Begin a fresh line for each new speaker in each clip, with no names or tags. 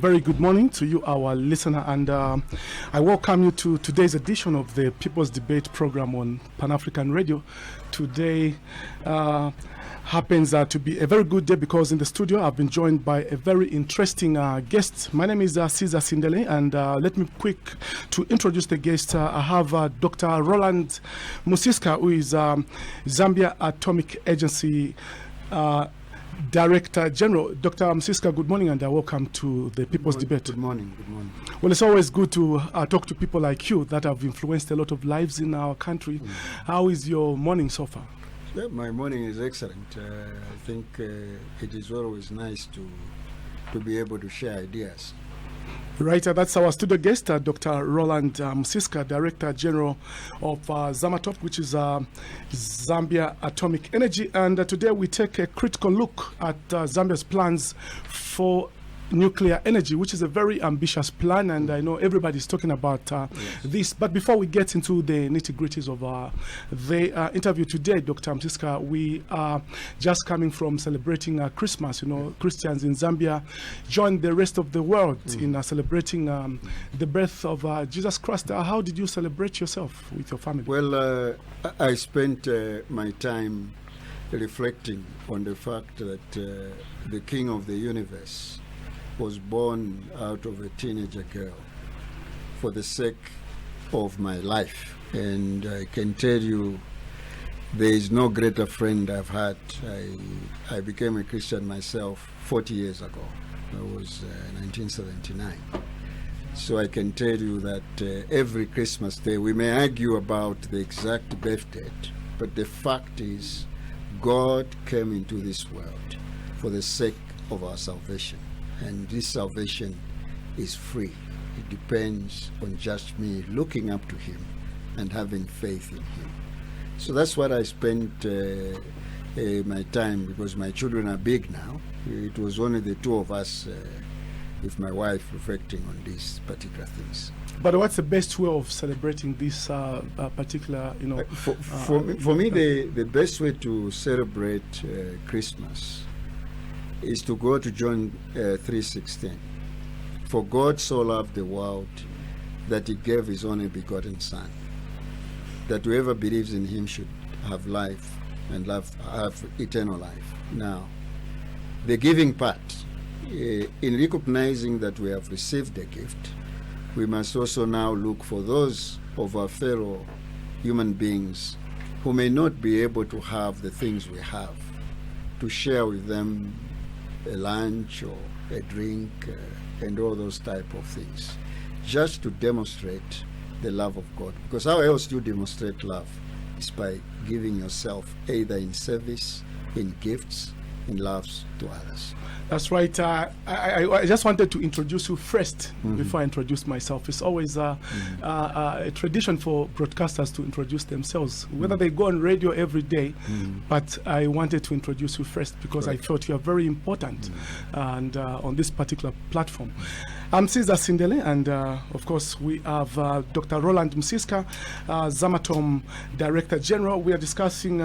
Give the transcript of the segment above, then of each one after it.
very good morning to you, our listener, and I welcome you to today's edition of the People's Debate program on Pan-African Radio. Today happens to be a very good day because in the studio I've been joined by a very interesting guest. My name is Cesar Sindele, and let me quick to introduce the guest. I have Dr. Roland Musiska, who is Zambia Atomic Agency Director General. Dr. Musiska, good morning and welcome to the People's Debate.
Good morning. Good morning.
Well, it's always good to talk to people like you that have influenced a lot of lives in our country. How is your morning so far?
Yeah, my morning is excellent. I think it is always nice to be able to share ideas.
Right, that's our studio guest, Dr. Roland Musiska, Director General of Zamatop, which is Zambia Atomic Energy. And today we take a critical look at Zambia's plans for nuclear energy, which is a very ambitious plan, and I know everybody's talking about this. But before we get into the nitty-gritties of the interview today, Dr. Musiska, we are just coming from celebrating Christmas. You know, Christians in Zambia joined the rest of the world in celebrating the birth of Jesus Christ. How did you celebrate yourself with your family?
Well, I spent my time reflecting on the fact that the King of the universe was born out of a teenager girl for the sake of my life. And I can tell you there is no greater friend I've had. I became a Christian myself 40 years ago. That was 1979. So I can tell you that every Christmas day, we may argue about the exact birth date, but the fact is God came into this world for the sake of our salvation. And this salvation is free. It depends on just me looking up to him and having faith in him. So that's what I spent my time, because my children are big now. It was only the two of us with my wife reflecting on these particular things.
But what's the best way of celebrating this particular,
For me, the best way to celebrate Christmas is to go to John 3:16. For God so loved the world that he gave his only begotten Son, that whoever believes in him should have life and have eternal life. Now, the giving part, in recognizing that we have received the gift, we must also now look for those of our fellow human beings who may not be able to have the things we have, to share with them a lunch or a drink and all those type of things, just to demonstrate the love of God. Because how else do you demonstrate love? It's by giving yourself either in service, in gifts, in loves to others.
That's right. I just wanted to introduce you first before I introduce myself. It's always a tradition for broadcasters to introduce themselves, whether they go on radio every day. But I wanted to introduce you first because I thought you are very important and on this particular platform. I'm Cesar Sindele, and of course we have Dr. Roland Musiska, Zamatom Director General. We are discussing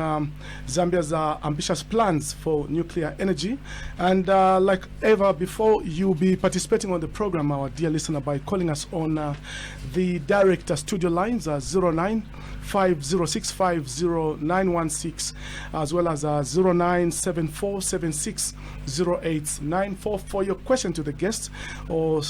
Zambia's ambitious plans for nuclear energy. And like ever, before you'll be participating on the program, our dear listener, by calling us on the direct studio lines 0950650916, as well as 0974760894 for your question to the guest, or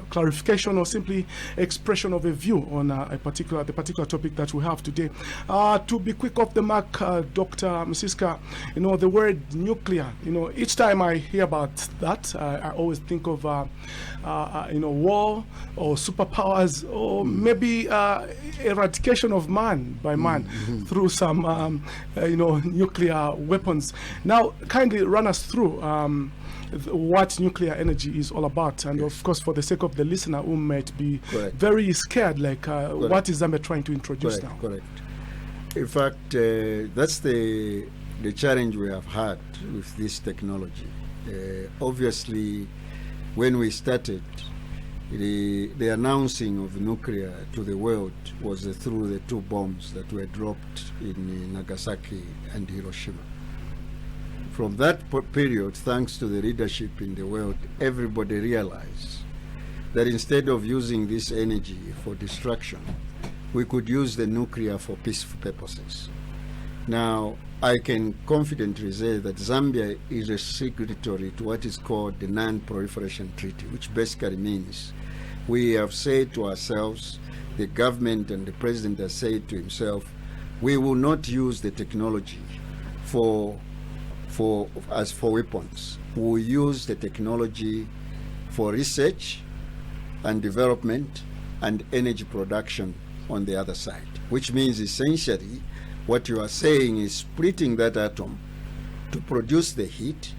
clarification, or simply expression of a view on the particular topic that we have today. To be quick off the mark, Dr. Musiska, the word nuclear, each time I hear about that, I always think of war or superpowers, or maybe eradication of man by man through some nuclear weapons. Now, kindly run us through what nuclear energy is all about, and of course, for the sake of the listener who might be very scared, like what is Zambia trying to introduce now?
Correct. In fact, that's the challenge we have had with this technology. Obviously, when we started, the announcing of nuclear to the world was through the two bombs that were dropped in Nagasaki and Hiroshima. From that period, thanks to the leadership in the world, everybody realized that instead of using this energy for destruction, we could use the nuclear for peaceful purposes. Now, I can confidently say that Zambia is a signatory to what is called the Non-Proliferation Treaty, which basically means we have said to ourselves, the government and the president has said to himself, we will not use the technology for weapons. We will use the technology for research and development and energy production on the other side, which means essentially what you are saying is splitting that atom to produce the heat,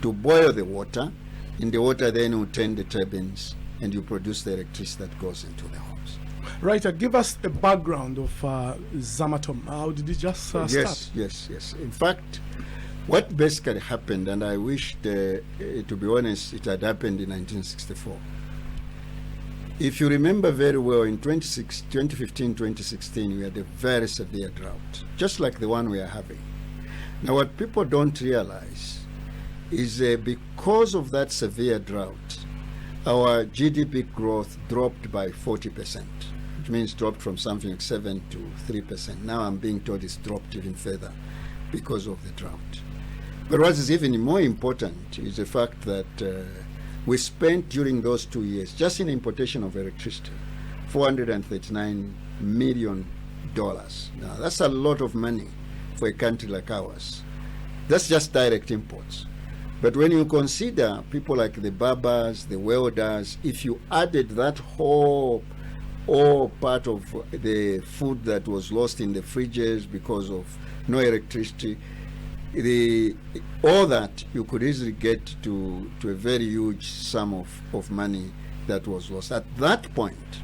to boil the water, and the water then will turn the turbines and you produce the electricity that goes into the homes.
Right, give us a background of Zamatom. How did it just start?
Yes. In fact, what basically happened, and I wish, to be honest, it had happened in 1964. If you remember very well, in 2015, 2016, we had a very severe drought, just like the one we are having. Now, what people don't realize is because of that severe drought, our GDP growth dropped by 40%, which means dropped from something like 7 to 3%. Now I'm being told it's dropped even further because of the drought. But what is even more important is the fact that we spent during those 2 years, just in importation of electricity, $439 million. Now, that's a lot of money for a country like ours. That's just direct imports. But when you consider people like the barbers, the welders, if you added that whole part of the food that was lost in the fridges because of no electricity, all that you could easily get to a very huge sum of money that was lost. At that point,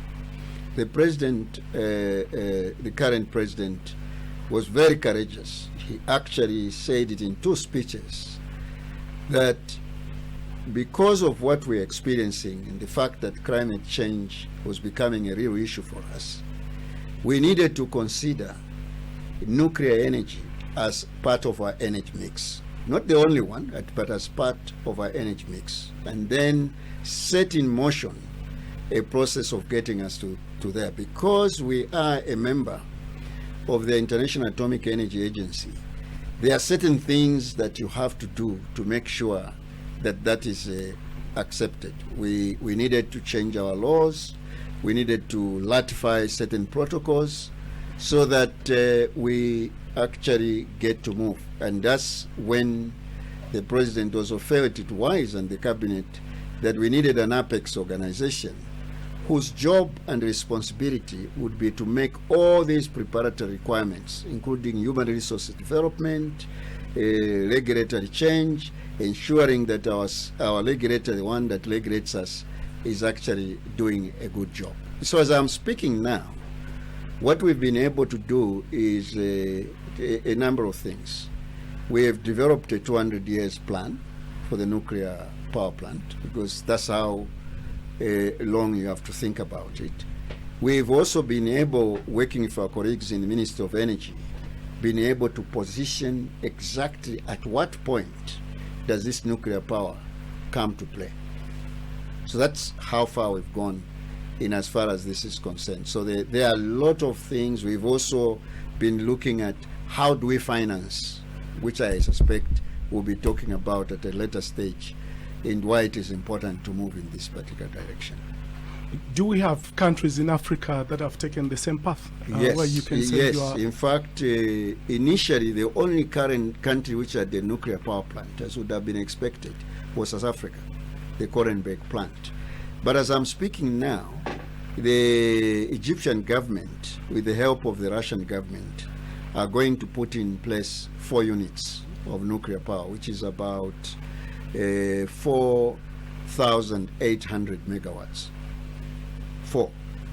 the president, the current president, was very courageous. He actually said it in 2 speeches that because of what we're experiencing and the fact that climate change was becoming a real issue for us, we needed to consider nuclear energy as part of our energy mix. Not the only one, but as part of our energy mix. And then set in motion a process of getting us to there. Because we are a member of the International Atomic Energy Agency, there are certain things that you have to do to make sure that that is accepted. We needed to change our laws. We needed to ratify certain protocols so that we actually get to move. And that's when the president also felt it wise, and the cabinet, that we needed an apex organization whose job and responsibility would be to make all these preparatory requirements, including human resources development, regulatory change, ensuring that our regulator, the one that regulates us, is actually doing a good job. So as I'm speaking now, what we've been able to do is a number of things. We have developed a 200 years plan for the nuclear power plant, because that's how long you have to think about it. We've also been able, working with our colleagues in the Ministry of Energy, been able to position exactly at what point does this nuclear power come to play. So that's how far we've gone in as far as this is concerned. So there are a lot of things. We've also been looking at how do we finance, which I suspect we'll be talking about at a later stage, and why it is important to move in this particular direction.
Do we have countries in Africa that have taken the same path?
Yes,
where you can say
yes. In fact, initially, the only current country which had the nuclear power plant, as would have been expected, was South Africa, the Korenberg plant. But as I'm speaking now, the Egyptian government, with the help of the Russian government, are going to put in place 4 units of nuclear power, which is about 4,800 megawatts. 4.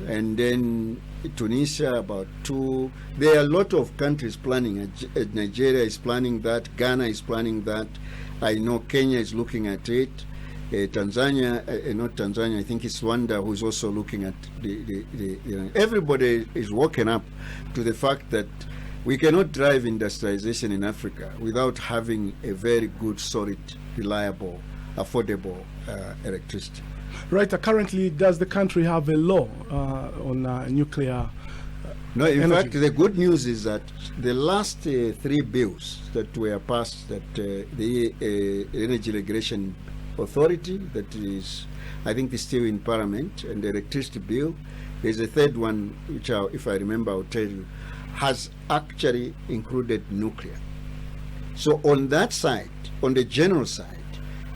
And then Tunisia, about 2. There are a lot of countries planning. Nigeria is planning that. Ghana is planning that. I know Kenya is looking at it. Tanzania, not Tanzania, I think it's Rwanda who is also looking at everybody is woken up to the fact that We cannot drive industrialization in Africa without having a very good, solid, reliable, affordable electricity.
Right. Currently, does the country have a law on nuclear
No, in
energy?
fact, the good news is that the last 3 bills that were passed, that the Energy Regulation Authority, that is, I think, is still in Parliament, and the electricity bill, there's a third one, which, if I remember, I'll tell you, has actually included nuclear. So on that side, on the general side,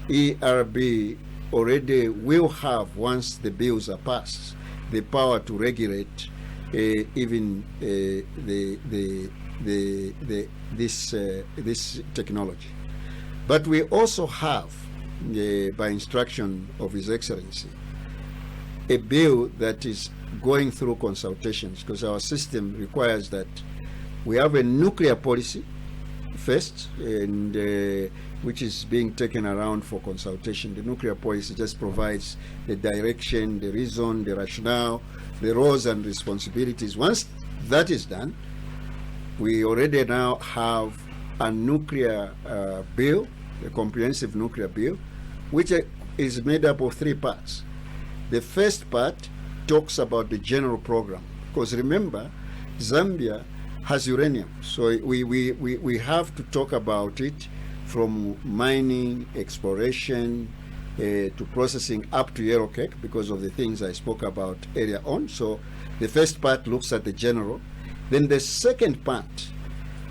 ERB already will have, once the bills are passed, the power to regulate even this technology. But we also have, by instruction of His Excellency, a bill that is going through consultations, because our system requires that we have a nuclear policy first, and which is being taken around for consultation. The nuclear policy just provides the direction, the reason, the rationale, the roles and responsibilities. Once that is done, we already now have a nuclear bill, a comprehensive nuclear bill, which is made up of 3 parts. The first part talks about the general program, because remember, Zambia has uranium, so we have to talk about it from mining, exploration, to processing up to yellow cake, because of the things I spoke about earlier on. So the first part looks at the general. Then the second part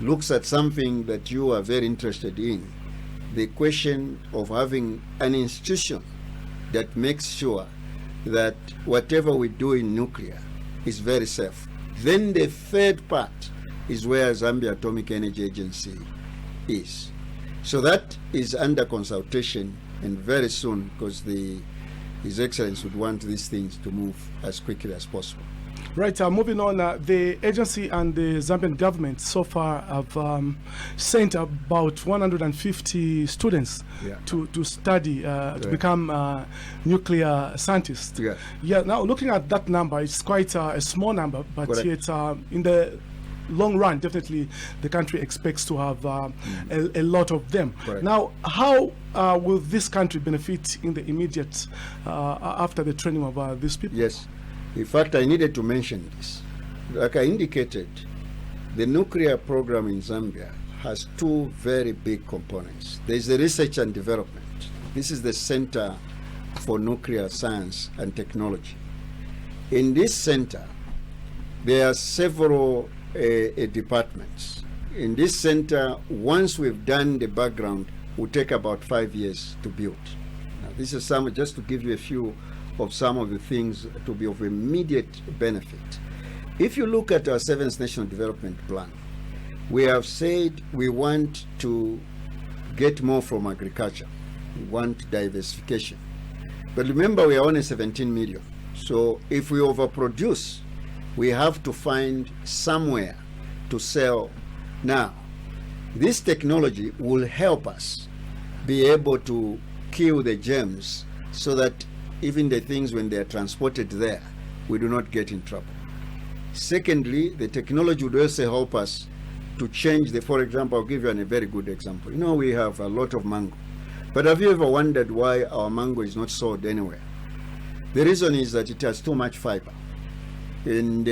looks at something that you are very interested in, the question of having an institution that makes sure that whatever we do in nuclear is very safe. Then the third part is where Zambia Atomic Energy Agency is. So that is under consultation, and very soon, because His Excellency would want these things to move as quickly as possible.
Right, moving on, the agency and the Zambian government so far have sent about 150 students to study, to become nuclear scientists. Yeah, now looking at that number, it's quite a small number, but yet in the long run, definitely the country expects to have a lot of them. Now, how will this country benefit in the immediate, after the training of these people?
Yes. In fact, I needed to mention this. Like I indicated, the nuclear program in Zambia has 2 very big components. There is the research and development. This is the Center for Nuclear Science and Technology. In this center, there are several departments. In this center, once we've done the background, it will take about 5 years to build. Now, this is just to give you a few of some of the things to be of immediate benefit. If you look at our 7th National Development Plan, we have said we want to get more from agriculture. We want diversification. But remember, we are only 17 million. So if we overproduce, we have to find somewhere to sell. Now, this technology will help us be able to kill the germs, so that even the things, when they are transported there, we do not get in trouble. Secondly, the technology would also help us to change for example, I'll give you a very good example. You know, we have a lot of mango, but have you ever wondered why our mango is not sold anywhere? The reason is that it has too much fiber. And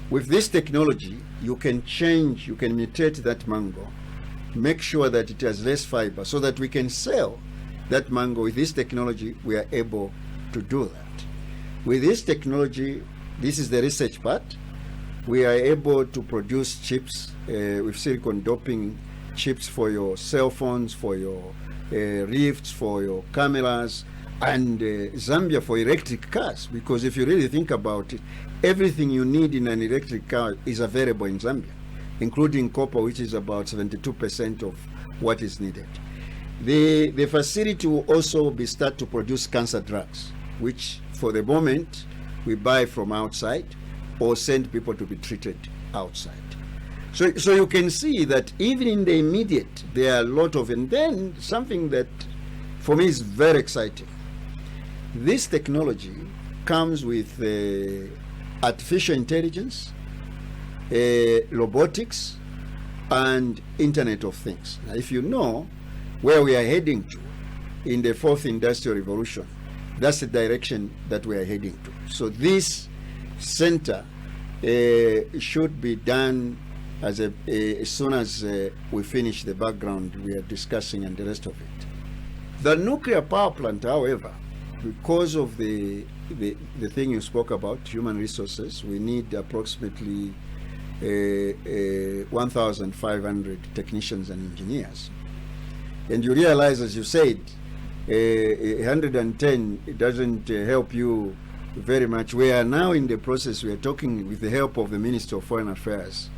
with this technology, you can mutate that mango, make sure that it has less fiber, so that we can sell that mango. With this technology, we are able to do that. With this technology, this is the research part, we are able to produce chips with silicon doping, chips for your cell phones, for your Rifts, for your cameras, and Zambia for electric cars. Because if you really think about it, everything you need in an electric car is available in Zambia, including copper, which is about 72% of what is needed. The facility will also start to produce cancer drugs, which for the moment we buy from outside or send people to be treated outside. So you can see that even in the immediate, there are a lot of, and then something that for me is very exciting. This technology comes with artificial intelligence, robotics, and Internet of Things. Now, if you know where we are heading to in the fourth industrial revolution, that's the direction that we are heading to. So this center should be done as soon as we finish the background we are discussing and the rest of it. The nuclear power plant, however, because of the thing you spoke about, human resources, we need approximately 1,500 technicians and engineers. And you realize, as you said, 110 it doesn't help you very much. We are now in the process, we are talking with the help of the Ministry of Foreign Affairs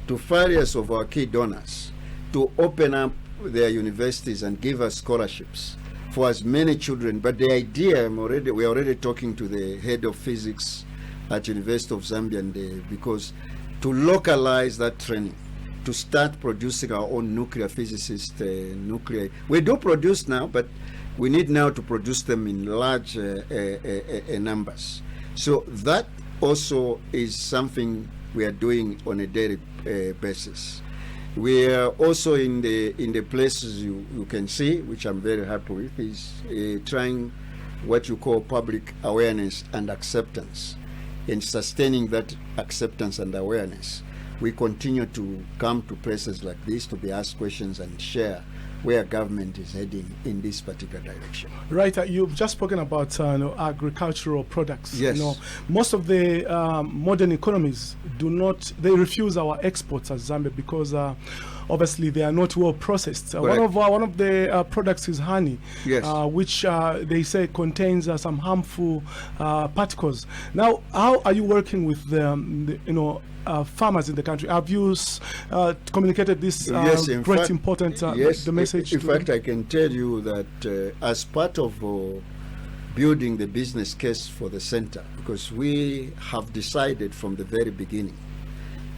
to various of our key donors to open up their universities and give us scholarships for as many children. But the idea, we are already talking to the head of physics at University of Zambia, and because to localize that training, to start producing our own nuclear physicists, we do produce now, but we need now to produce them in large numbers. So that also is something we are doing on a daily basis. We are also in the places you can see, which I'm very happy with, is trying what you call public awareness and acceptance, and sustaining that acceptance and awareness. We continue to come to places like this to be asked questions and share where government is heading in this particular direction.
Right, you've just spoken about agricultural products.
Yes.
Most of the modern economies they refuse our exports as Zambia because obviously they are not well processed. One of the products is honey,
yes,
which they say contains some harmful particles. Now, how are you working with the farmers in the country? Have you communicated this
yes,
important the message?
In fact, I can tell you that as part of building the business case for the center, because we have decided from the very beginning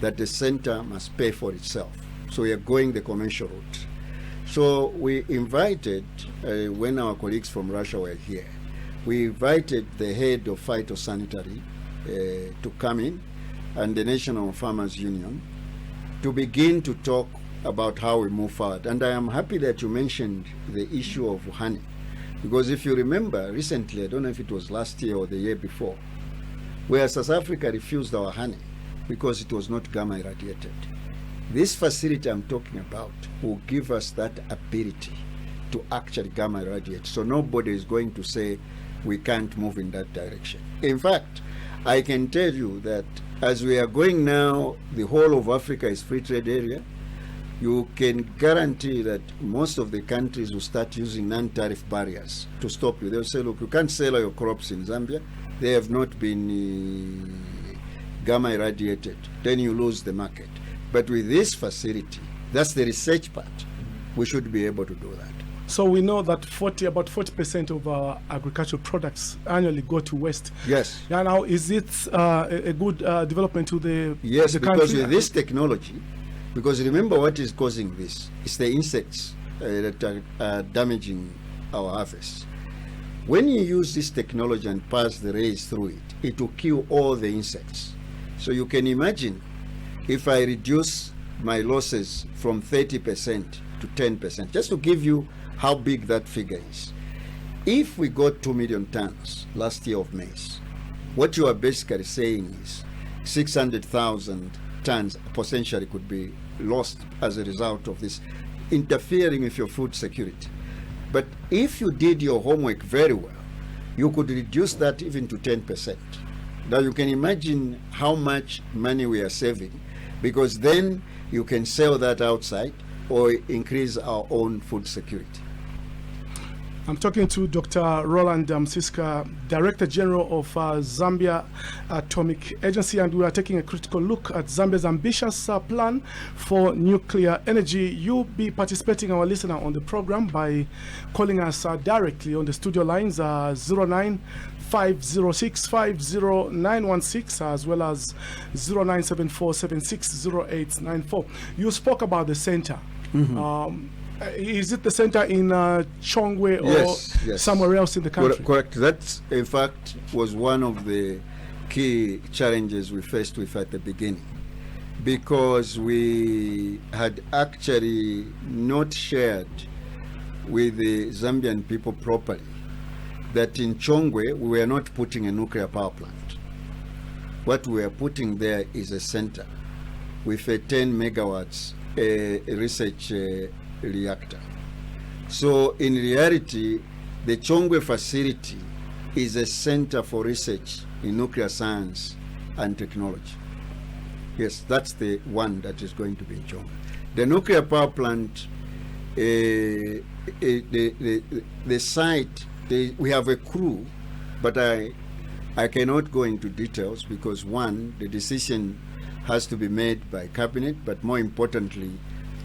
that the center must pay for itself. So we are going the commercial route. So we invited, when our colleagues from Russia were here, we invited the head of phytosanitary to come in, and the National Farmers Union, to begin to talk about how we move forward. And I am happy that you mentioned the issue of honey, because if you remember recently, I don't know if it was last year or the year before, where South Africa refused our honey because it was not gamma irradiated. This facility I'm talking about will give us that ability to actually gamma irradiate, so nobody is going to say we can't move in that direction. In fact, I can tell you that as we are going now, the whole of Africa is free trade area. You can guarantee that most of the countries will start using non-tariff barriers to stop you. They'll say, look, you can't sell your crops in Zambia. They have not been gamma irradiated. Then you lose the market. But with this facility, that's the research part, we should be able to do that.
So we know that about 40% of our agricultural products annually go to waste.
Yes.
Yeah, now, is it a good development to the
Yes,
the
because
country?
with this technology, because remember what is causing this? It's the insects that are damaging our harvest. When you use this technology and pass the rays through it, it will kill all the insects. So you can imagine if I reduce my losses from 30% to 10%, just to give you how big that figure is. If we got 2 million tons last year of maize, what you are basically saying is 600,000 tons potentially could be lost as a result of this, interfering with your food security. But if you did your homework very well, you could reduce that even to 10%. Now you can imagine how much money we are saving, because then you can sell that outside or increase our own food security.
I'm talking to Dr. Roland Msiska, Director General of Zambia Atomic Agency, and we are taking a critical look at Zambia's ambitious plan for nuclear energy. You'll be participating, our listener, on the program by calling us directly on the studio lines 09-506-50916, as well as 0974-760894. You spoke about the center. Mm-hmm. Is it the center in Chongwe or
yes.
somewhere else in the country?
Correct. That, in fact, was one of the key challenges we faced with at the beginning. because we had actually not shared with the Zambian people properly that in Chongwe we were not putting a nuclear power plant. What we are putting there is a center with a 10 megawatts research reactor. So in reality, the Chongwe facility is a center for research in nuclear science and technology. Yes, that's the one that is going to be in Chongwe. The nuclear power plant, the site, we have a crew, but I cannot go into details because one, the decision has to be made by cabinet, but more importantly,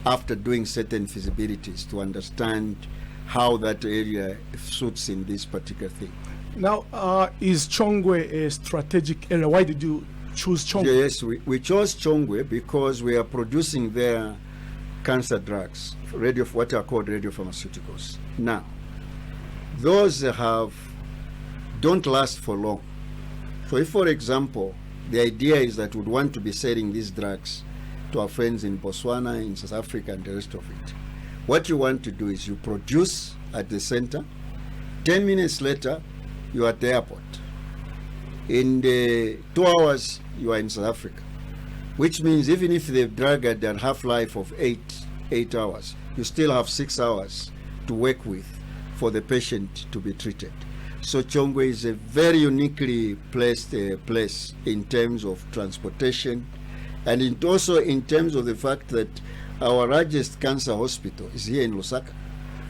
after doing certain feasibilities to understand how that area suits in this particular thing.
Now, is Chongwe a strategic area? Why did you choose Chongwe?
Yes, we chose Chongwe because we are producing there cancer drugs, what are called radiopharmaceuticals. Now, those don't last for long. So if, for example, the idea is that we'd want to be selling these drugs to our friends in Botswana, in South Africa, and the rest of it, what you want to do is you produce at the center, 10 minutes later, you are at the airport. In the 2 hours, you are in South Africa, which means even if the drug had a half-life of 8 hours, you still have 6 hours to work with for the patient to be treated. So Chongwe is a very uniquely placed place in terms of transportation, and also in terms of the fact that our largest cancer hospital is here in Lusaka.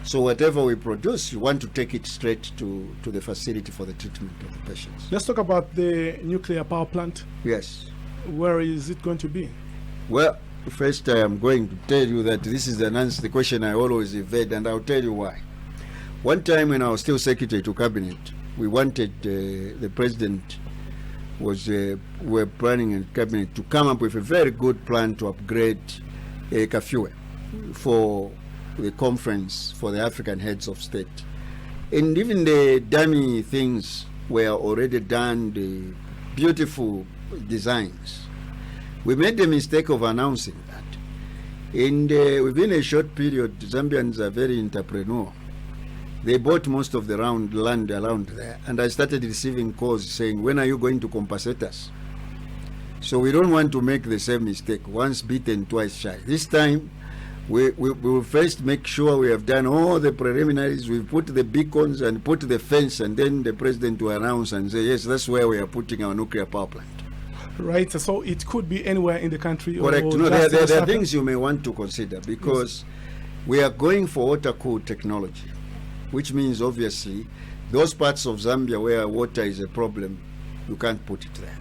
So whatever we produce, you want to take it straight to the facility for the treatment of the patients.
Let's talk about the nuclear power plant.
Yes.
Where is it going to be?
Well, first I am going to tell you that this is the question I always evade, and I'll tell you why. One time when I was still secretary to cabinet, we wanted the president were planning in cabinet to come up with a very good plan to upgrade Kafue for the conference for the African heads of state. And even the dummy things were already done, the beautiful designs. We made the mistake of announcing that. And within a short period, Zambians are very entrepreneurial. They bought most of the land around there, and I started receiving calls saying, when are you going to compensate us? So we don't want to make the same mistake, once bitten, twice shy. This time, we will first make sure we have done all the preliminaries, we put the beacons and put the fence, and then the president will announce and say, yes, that's where we are putting our nuclear power plant.
Right, so it could be anywhere in the country.
Correct. No, there are things you may want to consider, because we are going for water-cooled technology, which means obviously those parts of Zambia where water is a problem, you can't put it there.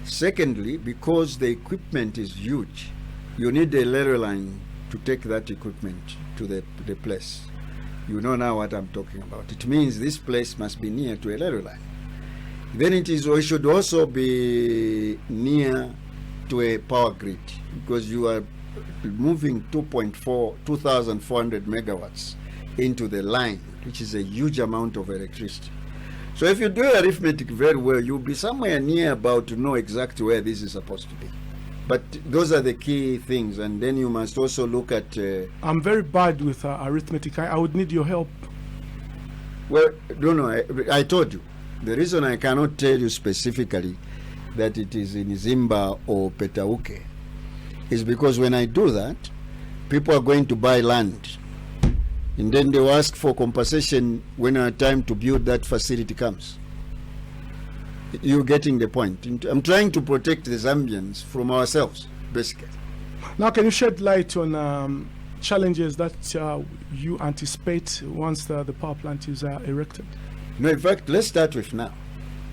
Secondly, because the equipment is huge, you need a railway line to take that equipment to the place. You know now what I'm talking about. It means this place must be near to a railway line. Then it should also be near to a power grid, because you are moving 2,400 megawatts into the line, which is a huge amount of electricity. So if you do arithmetic very well, you'll be somewhere near about to know exactly where this is supposed to be. But those are the key things, and then you must also look at...
I'm very bad with arithmetic. I would need your help.
Well, no, I told you. The reason I cannot tell you specifically that it is in Zimba or Petauke is because when I do that, people are going to buy land. And then they will ask for compensation when our time to build that facility comes. You're getting the point. I'm trying to protect the Zambians from ourselves, basically.
Now, can you shed light on challenges that you anticipate once the power plant is erected?
No, in fact, let's start with now,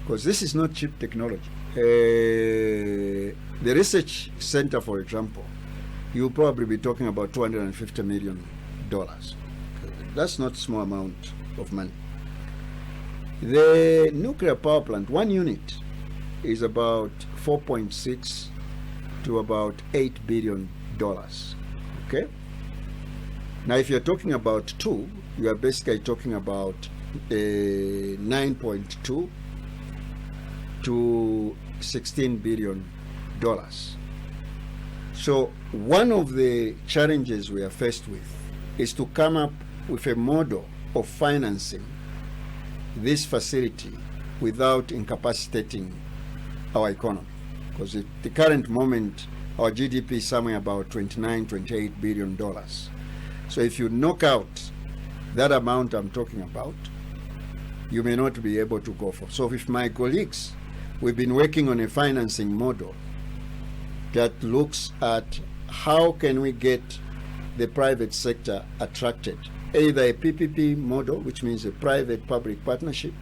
because this is not cheap technology. The research center, for example, you'll probably be talking about $250 million. That's not a small amount of money. The nuclear power plant, one unit, is about 4.6 to about $8 billion. Okay? Now, if you're talking about two, you are basically talking about 9.2 to $16 billion. So one of the challenges we are faced with is to come up with a model of financing this facility without incapacitating our economy. Because at the current moment, our GDP is somewhere about $28 billion. So if you knock out that amount I'm talking about, you may not be able to go for. So with my colleagues, we've been working on a financing model that looks at how can we get the private sector attracted, either a PPP model, which means a private-public partnership,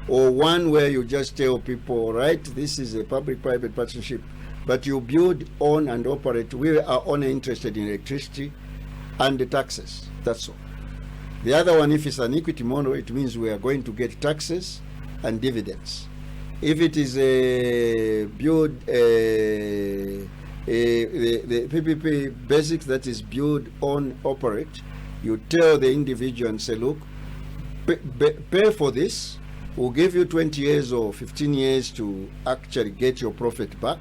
or one where you just tell people, right, this is a public-private partnership, but you build, own, and operate. We are only interested in electricity and the taxes. That's all. The other one, if it's an equity model, it means we are going to get taxes and dividends. If it is a build, the PPP basics, that is build, own, operate, you tell the individual and say, look, pay for this. We'll give you 20 years or 15 years to actually get your profit back.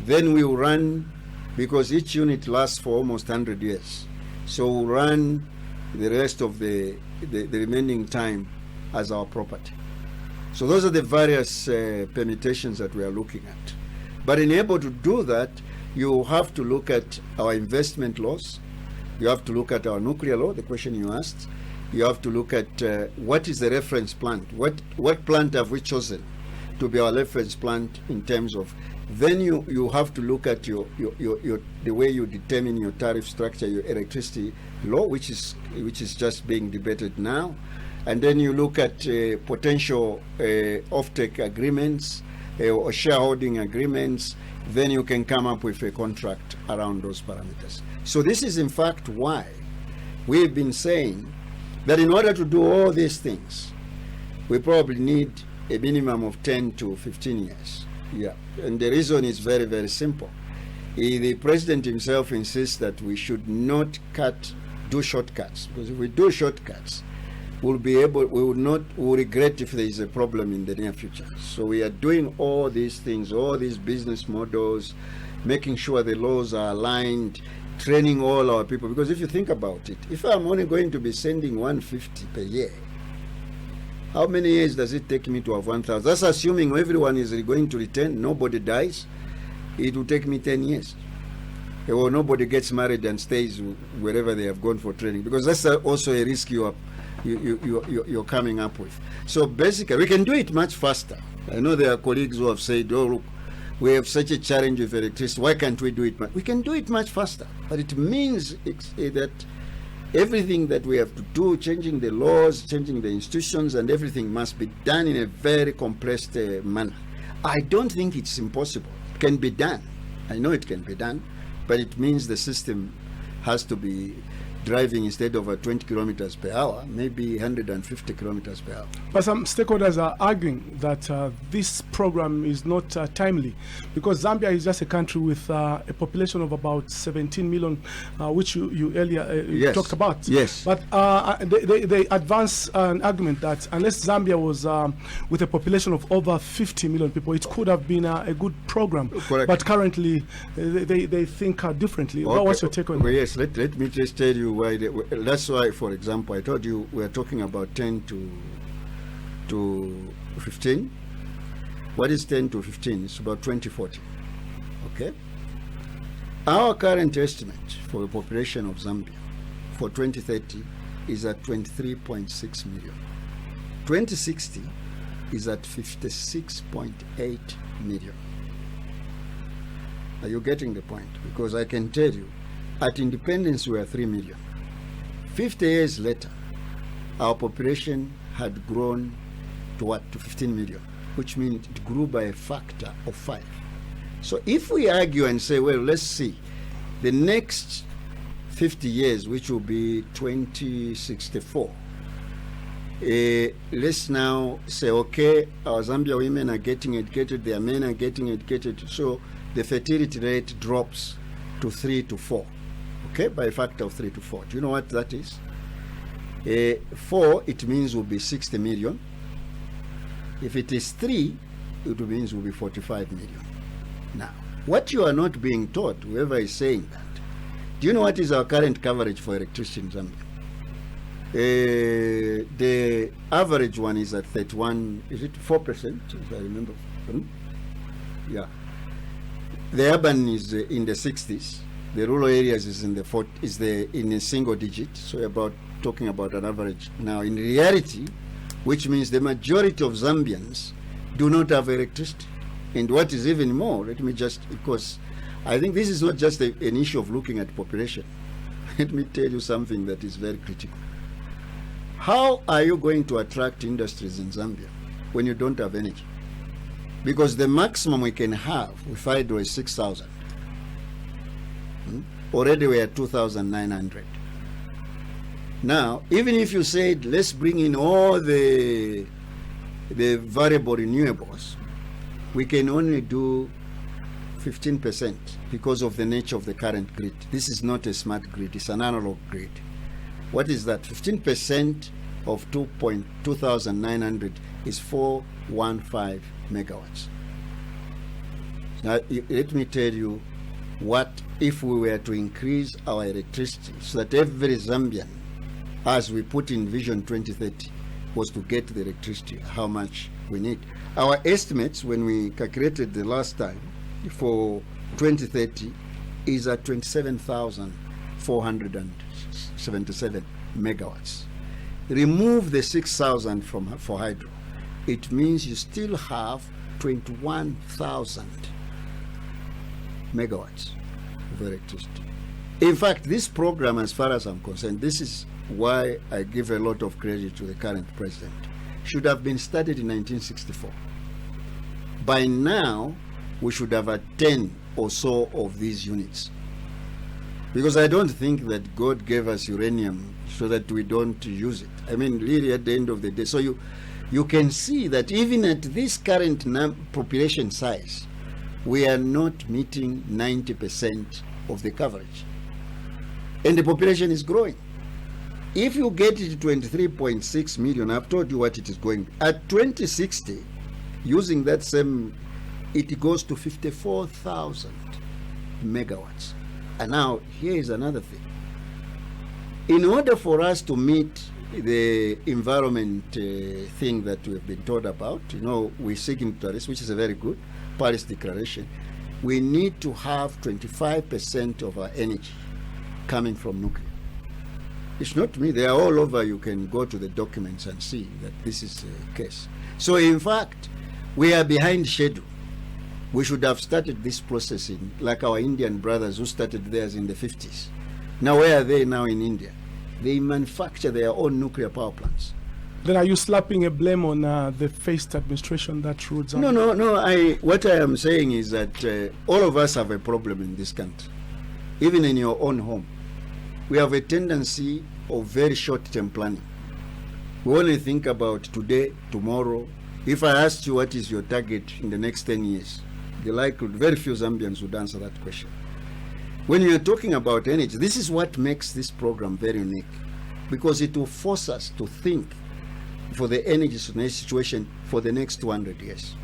Then we'll run, because each unit lasts for almost 100 years. So we'll run the rest of the remaining time as our property. So those are the various permutations that we are looking at. But in able to do that, you have to look at our investment laws. You have to look at our nuclear law, the question you asked. You have to look at what is the reference plant. What plant have we chosen to be our reference plant in terms of. Then you have to look at your the way you determine your tariff structure, your electricity law, which is just being debated now, and then you look at potential offtake agreements or shareholding agreements. Then you can come up with a contract around those parameters. So this is in fact why we've been saying that in order to do all these things, we probably need a minimum of 10 to 15 years. Yeah, and the reason is very, very simple. The president himself insists that we should not do shortcuts, because if we do shortcuts, we'll regret if there is a problem in the near future. So we are doing all these things, all these business models, making sure the laws are aligned, training all our people. Because if you think about it, if I'm only going to be sending 150 per year, how many years does it take me to have 1,000? That's assuming everyone is going to return, nobody dies. It will take me 10 years. Or nobody gets married and stays wherever they have gone for training, because that's also a risk you're coming up with. So basically, we can do it much faster. I know there are colleagues who have said, oh, look, we have such a challenge with electricity. Why can't we do it? We can do it much faster. But it means that everything that we have to do, changing the laws, changing the institutions, and everything must be done in a very compressed manner. I don't think it's impossible. It can be done. I know it can be done, but it means the system has to be driving, instead of 20 kilometers per hour, maybe 150 kilometers per hour.
But some stakeholders are arguing that this program is not timely, because Zambia is just a country with a population of about 17 million, which you earlier
yes.
talked about.
Yes.
But they advance an argument that unless Zambia was with a population of over 50 million people, it could have been a good program.
Correct.
But currently, they think differently.
Okay.
What's your take on that?
Well, yes, let me just tell you why. That's why, for example, I told you we're talking about 10 to 15. What is 10 to 15? It's about 2040. Okay? Our current estimate for the population of Zambia for 2030 is at 23.6 million. 2060 is at 56.8 million. Are you getting the point? Because I can tell you, at independence we were 3 million. 50 years later, our population had grown to what? To 15 million, which means it grew by a factor of 5. So if we argue and say, well, let's see, the next 50 years, which will be 2064, let's now say, okay, our Zambia women are getting educated, their men are getting educated, so the fertility rate drops to 3 to 4. Okay, by a factor of 3 to 4. Do you know what that is? 4, it means will be 60 million. If it is 3, it means will be 45 million. Now, What you are not being taught, whoever is saying that, do you know what is our current coverage for electricity in Zambia? The average one is at 31, is it 4%, if I remember? Yeah. The urban is in the 60s. The rural areas is in the in a single digit. So about talking about an average. Now, in reality, which means the majority of Zambians do not have electricity. And what is even more, let me just, because I think this is not just an issue of looking at population. Let me tell you something that is very critical. How are you going to attract industries in Zambia when you don't have energy? Because the maximum we can have with hydro is 6,000. Already we are 2,900. Now, even if you said, let's bring in all the variable renewables, we can only do 15% because of the nature of the current grid. This is not a smart grid, it's an analog grid. What is that? 15% of 2,900 is 415 megawatts. Now, let me tell you, what if we were to increase our electricity so that every Zambian, as we put in Vision 2030, was to get the electricity, how much we need. Our estimates, when we calculated the last time for 2030, is at 27,477 megawatts. Remove the 6,000 for hydro. It means you still have 21,000 megawatts of electricity. In fact, this program, as far as I'm concerned, this is why I give a lot of credit to the current president, should have been started in 1964. By now, we should have had 10 or so of these units. Because I don't think that God gave us uranium so that we don't use it. I mean, really at the end of the day. So you can see that even at this current population size, we are not meeting 90% of the coverage. And the population is growing. If you get it to 23.6 million, I've told you what it is going. At 2060, using that same, it goes to 54,000 megawatts. And now, here is another thing. In order for us to meet the environment thing that we've been told about, we're seeking Paris, which is a very good Paris Declaration, we need to have 25% of our energy coming from nuclear. It's not me, they are all over. You can go to the documents and see that this is the case. So in fact, we are behind schedule. We should have started this process like our Indian brothers who started theirs in the 50s. Now where are they now in India? They manufacture their own nuclear power plants.
Then are you slapping a blame on the first administration that ruled Zambia?
No. What I am saying is that all of us have a problem in this country. Even in your own home. We have a tendency of very short-term planning. We only think about today, tomorrow. If I asked you what is your target in the next 10 years, the likelihood, very few Zambians would answer that question. When you're talking about energy, this is what makes this program very unique, because it will force us to think for the energy situation for the next 200 years.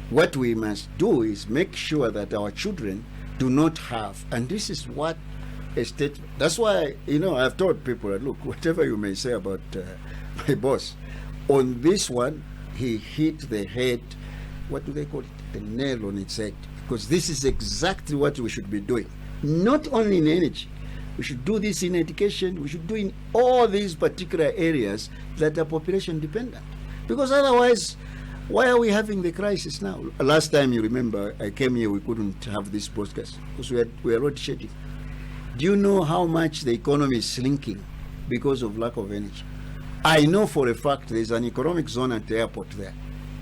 What we must do is make sure that our children do not have, and this is what a statement. That's why, I've told people that, look, whatever you may say about my boss, on this one, he hit the head, what do they call it? The nail on its head. Because this is exactly what we should be doing. Not only in energy. We should do this in education. We should do in all these particular areas that are population dependent. Because otherwise, why are we having the crisis now? Last time, you remember, I came here, we couldn't have this broadcast because we were road shedding. Do you know how much the economy is shrinking because of lack of energy? I know for a fact there's an economic zone at the airport there.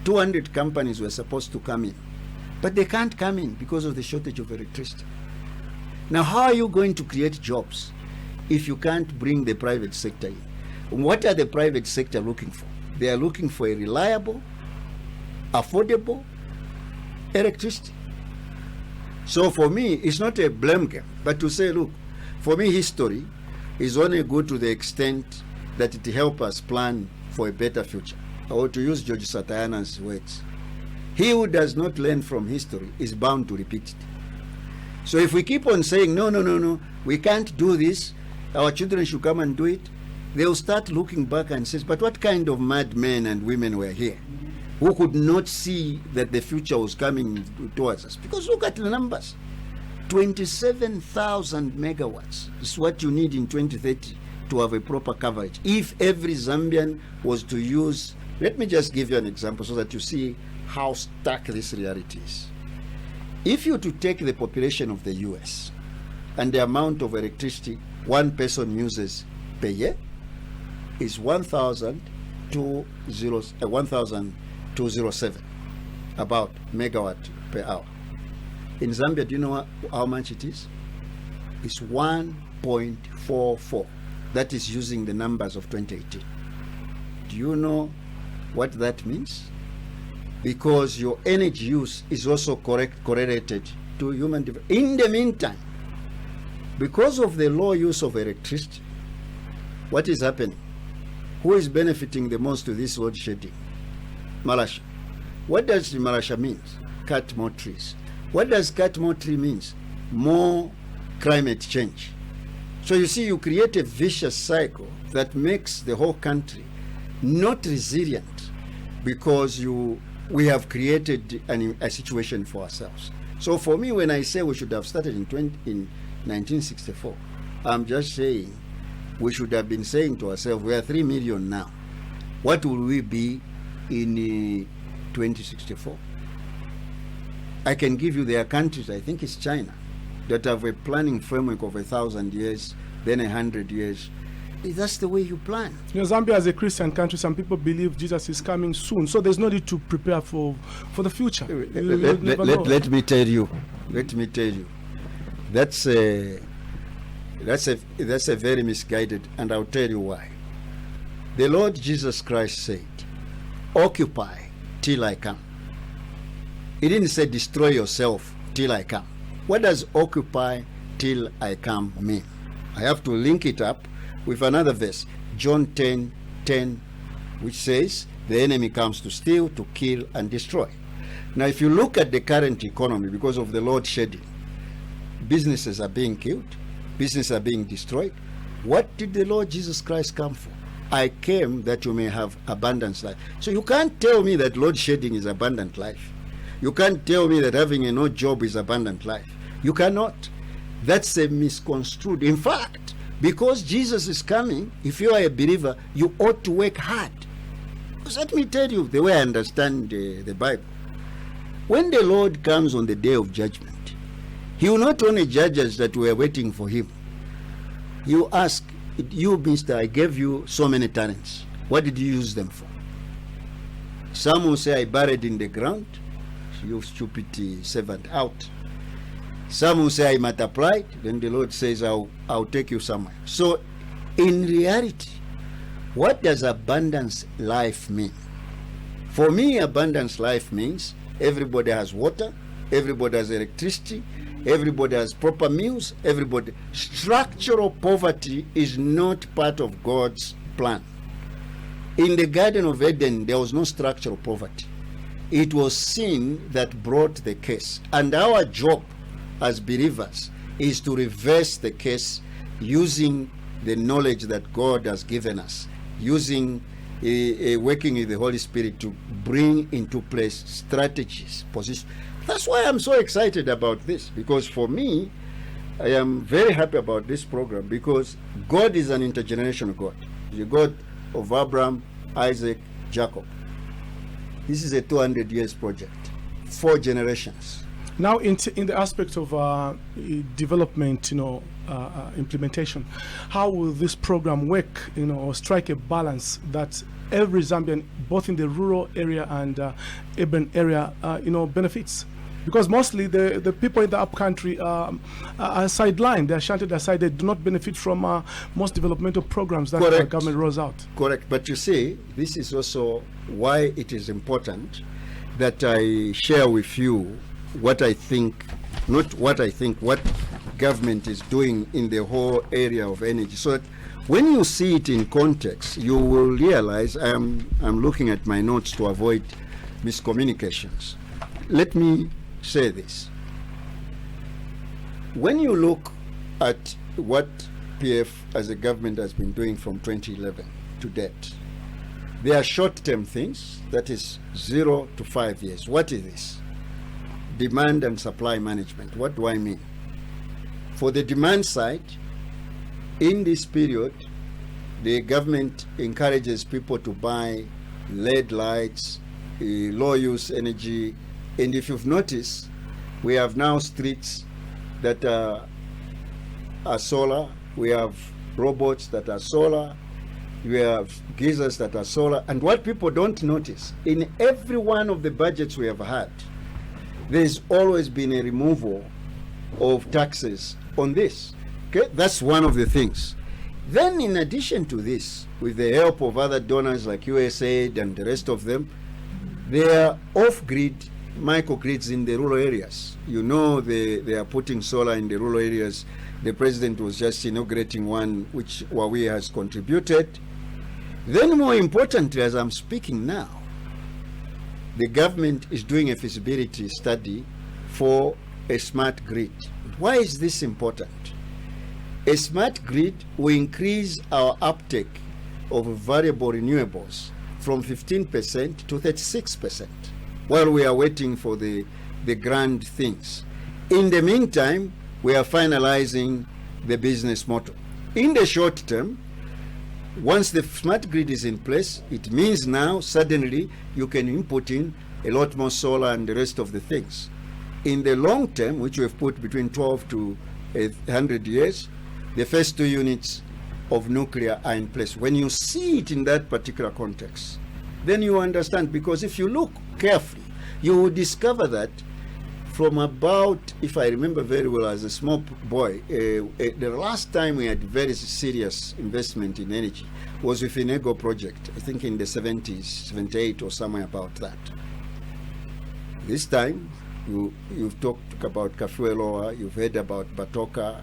200 companies were supposed to come in, but they can't come in because of the shortage of electricity. Now, how are you going to create jobs if you can't bring the private sector in? What are the private sector looking for? They are looking for a reliable, affordable electricity. So for me, it's not a blame game, but to say, look, for me, history is only good to the extent that it helps us plan for a better future. Or to use George Satayana's words, He who does not learn from history is bound to repeat it. So if we keep on saying, no, we can't do this, our children should come and do it, they'll start looking back and say, but what kind of madmen and women were here who could not see that the future was coming towards us? Because look at the numbers. 27,000 megawatts is what you need in 2030 to have a proper coverage. If every Zambian was to use, let me just give you an example so that you see how stark this reality is. If you to take the population of the US and the amount of electricity one person uses per year is 1,207 about megawatt per hour. In Zambia, do you know how much it is? It's 1.44. That is using the numbers of 2018. Do you know what that means? Because your energy use is also correlated to human development. In the meantime, because of the low use of electricity, what is happening? Who is benefiting the most to this load shedding? Malasha. What does Malasha mean? Cut more trees. What does cut more tree means? More climate change. So you see, you create a vicious cycle that makes the whole country not resilient because we have created a situation for ourselves. So for me, when I say we should have started in 1964, I'm just saying we should have been saying to ourselves, we are 3 million now. What will we be in 2064? I can give you, there are countries, I think it's China, that have a planning framework of 1,000 years, then 100 years. That's the way you plan.
You know, Zambia is a Christian country. Some people believe Jesus is coming soon, so there's no need to prepare for the future.
Let me tell you. That's a very misguided, and I'll tell you why. The Lord Jesus Christ said, "Occupy till I come." He didn't say destroy yourself till I come. What does occupy till I come mean? I have to link it up with another verse, John 10:10, which says, the enemy comes to steal, to kill, and destroy. Now, if you look at the current economy, because of the load shedding, businesses are being killed, businesses are being destroyed. What did the Lord Jesus Christ come for? I came that you may have abundant life. So you can't tell me that load shedding is abundant life. You can't tell me that having a no job is abundant life. You cannot. That's a misconstrued. In fact, because Jesus is coming, if you are a believer, you ought to work hard. Because let me tell you the way I understand the Bible. When the Lord comes on the day of judgment, he will not only judge us that we are waiting for him. He will ask, you, mister, I gave you so many talents. What did you use them for? Some will say, I buried in the ground. You stupid servant, out. Some will say I multiplied, then the Lord says I'll take you somewhere. So in reality, what does abundance life mean? For me, abundance life means everybody has water, everybody has electricity, everybody has proper meals, everybody. Structural poverty is not part of God's plan. In the Garden of Eden, there was no structural poverty. It was sin that brought the case. And our job as believers is to reverse the case using the knowledge that God has given us, using working with the Holy Spirit to bring into place strategies, positions. That's why I'm so excited about this, because for me, I am very happy about this program, because God is an intergenerational God. The God of Abraham, Isaac, Jacob. This is a 200 years project, 4 generations.
Now, in the aspect of development, implementation, how will this program work, or strike a balance that every Zambian, both in the rural area and urban area, benefits? Because mostly the people in the upcountry are sidelined, they are shunted aside, they do not benefit from most developmental programs that the government rolls out. Correct,
but you see, this is also why it is important that I share with you what I think, not what I think, what government is doing in the whole area of energy. So that when you see it in context, you will realize, I'm looking at my notes to avoid miscommunications. let me say this. When you look at what PF as a government has been doing from 2011 to date, there are short-term things, that is 0 to 5 years. What is this? Demand and supply management. What do I mean? For the demand side, in this period, the government encourages people to buy LED lights, low-use energy, and if you've noticed, we have now streets that are solar, we have robots that are solar, we have geysers that are solar, and what people don't notice, in every one of the budgets we have had, there's always been a removal of taxes on this. Okay, that's one of the things. Then in addition to this, with the help of other donors like USAID and the rest of them, there are off-grid microgrids in the rural areas. You know, they are putting solar in the rural areas. The president was just inaugurating one which Huawei has contributed. Then more importantly, as I'm speaking now, the government is doing a feasibility study for a smart grid. Why is this important? A smart grid will increase our uptake of variable renewables from 15% to 36% while we are waiting for the grand things. In the meantime, we are finalizing the business model. In the short term, once the smart grid is in place, it means now suddenly you can input in a lot more solar and the rest of the things. In the long term, which we have put between 12 to 100 years, the first 2 units of nuclear are in place. When you see it in that particular context, then you understand, because if you look carefully, you will discover that from about, if I remember very well as a small boy, the last time we had very serious investment in energy was with Inego project, I think in the 70s, 78 or somewhere about that. This time, you've talked about Kafueloa, you've heard about Batoka.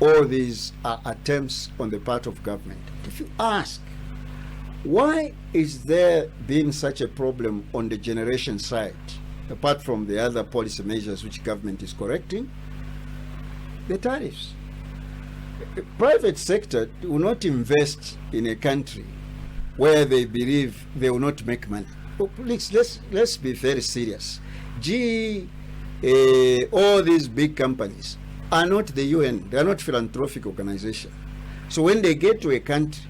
All these are attempts on the part of government. If you ask, why is there being such a problem on the generation side, apart from the other policy measures which government is correcting? The tariffs. The private sector will not invest in a country where they believe they will not make money. Oh, please, let's be very serious. GE, all these big companies are not the UN. They are not philanthropic organizations. So when they get to a country,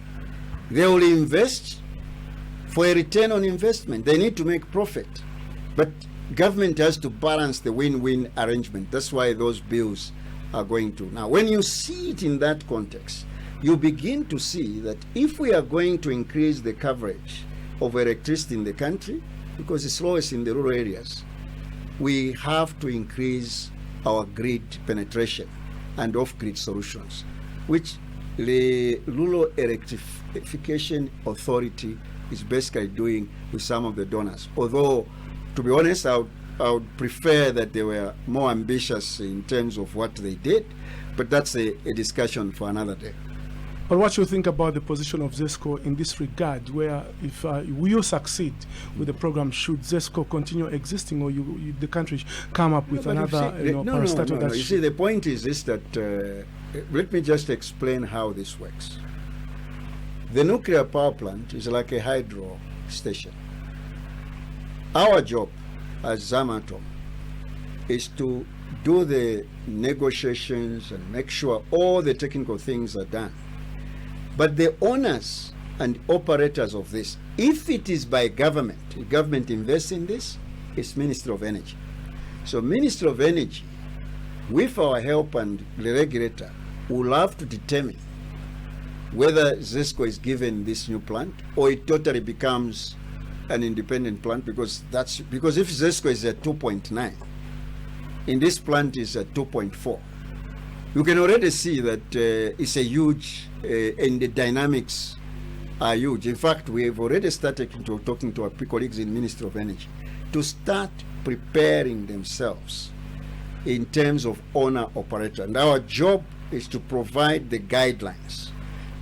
they will invest for a return on investment. They need to make profit. But government has to balance the win-win arrangement. That's why those bills are going to. Now, when you see it in that context, you begin to see that if we are going to increase the coverage of electricity in the country, because it's lowest in the rural areas, we have to increase our grid penetration and off-grid solutions, which the Rural Electrification Authority is basically doing with some of the donors. Although, to be honest, I would prefer that they were more ambitious in terms of what they did, but that's a discussion for another day.
But what you think about the position of ZESCO in this regard, where if you succeed with the program, should ZESCO continue existing, or the country come up with another parastatal?
No. You see, the point is this, that let me just explain how this works. The nuclear power plant is like a hydro station. Our job as Zamatom is to do the negotiations and make sure all the technical things are done. But the owners and operators of this, if it is by government, the government invests in this, it's Ministry of Energy. So Ministry of Energy, with our help and the regulator, will have to determine whether ZESCO is given this new plant or it totally becomes an independent plant, because if ZESCO is at 2.9, in this plant is at 2.4. You can already see that it's a huge, and the dynamics are huge. In fact, we have already started talking to our colleagues in Ministry of Energy to start preparing themselves in terms of owner-operator. And our job is to provide the guidelines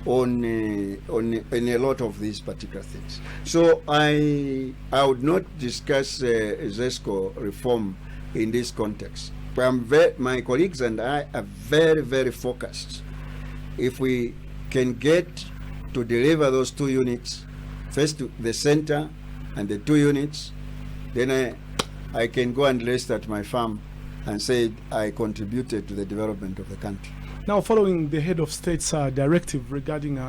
on a lot of these particular things. So I would not discuss ZESCO reform in this context. My colleagues and I are very, very focused. If we can get to deliver those 2 units, first to the center and the 2 units, then I can go and rest at my farm and say I contributed to the development of the country.
Now, following the head of state's directive regarding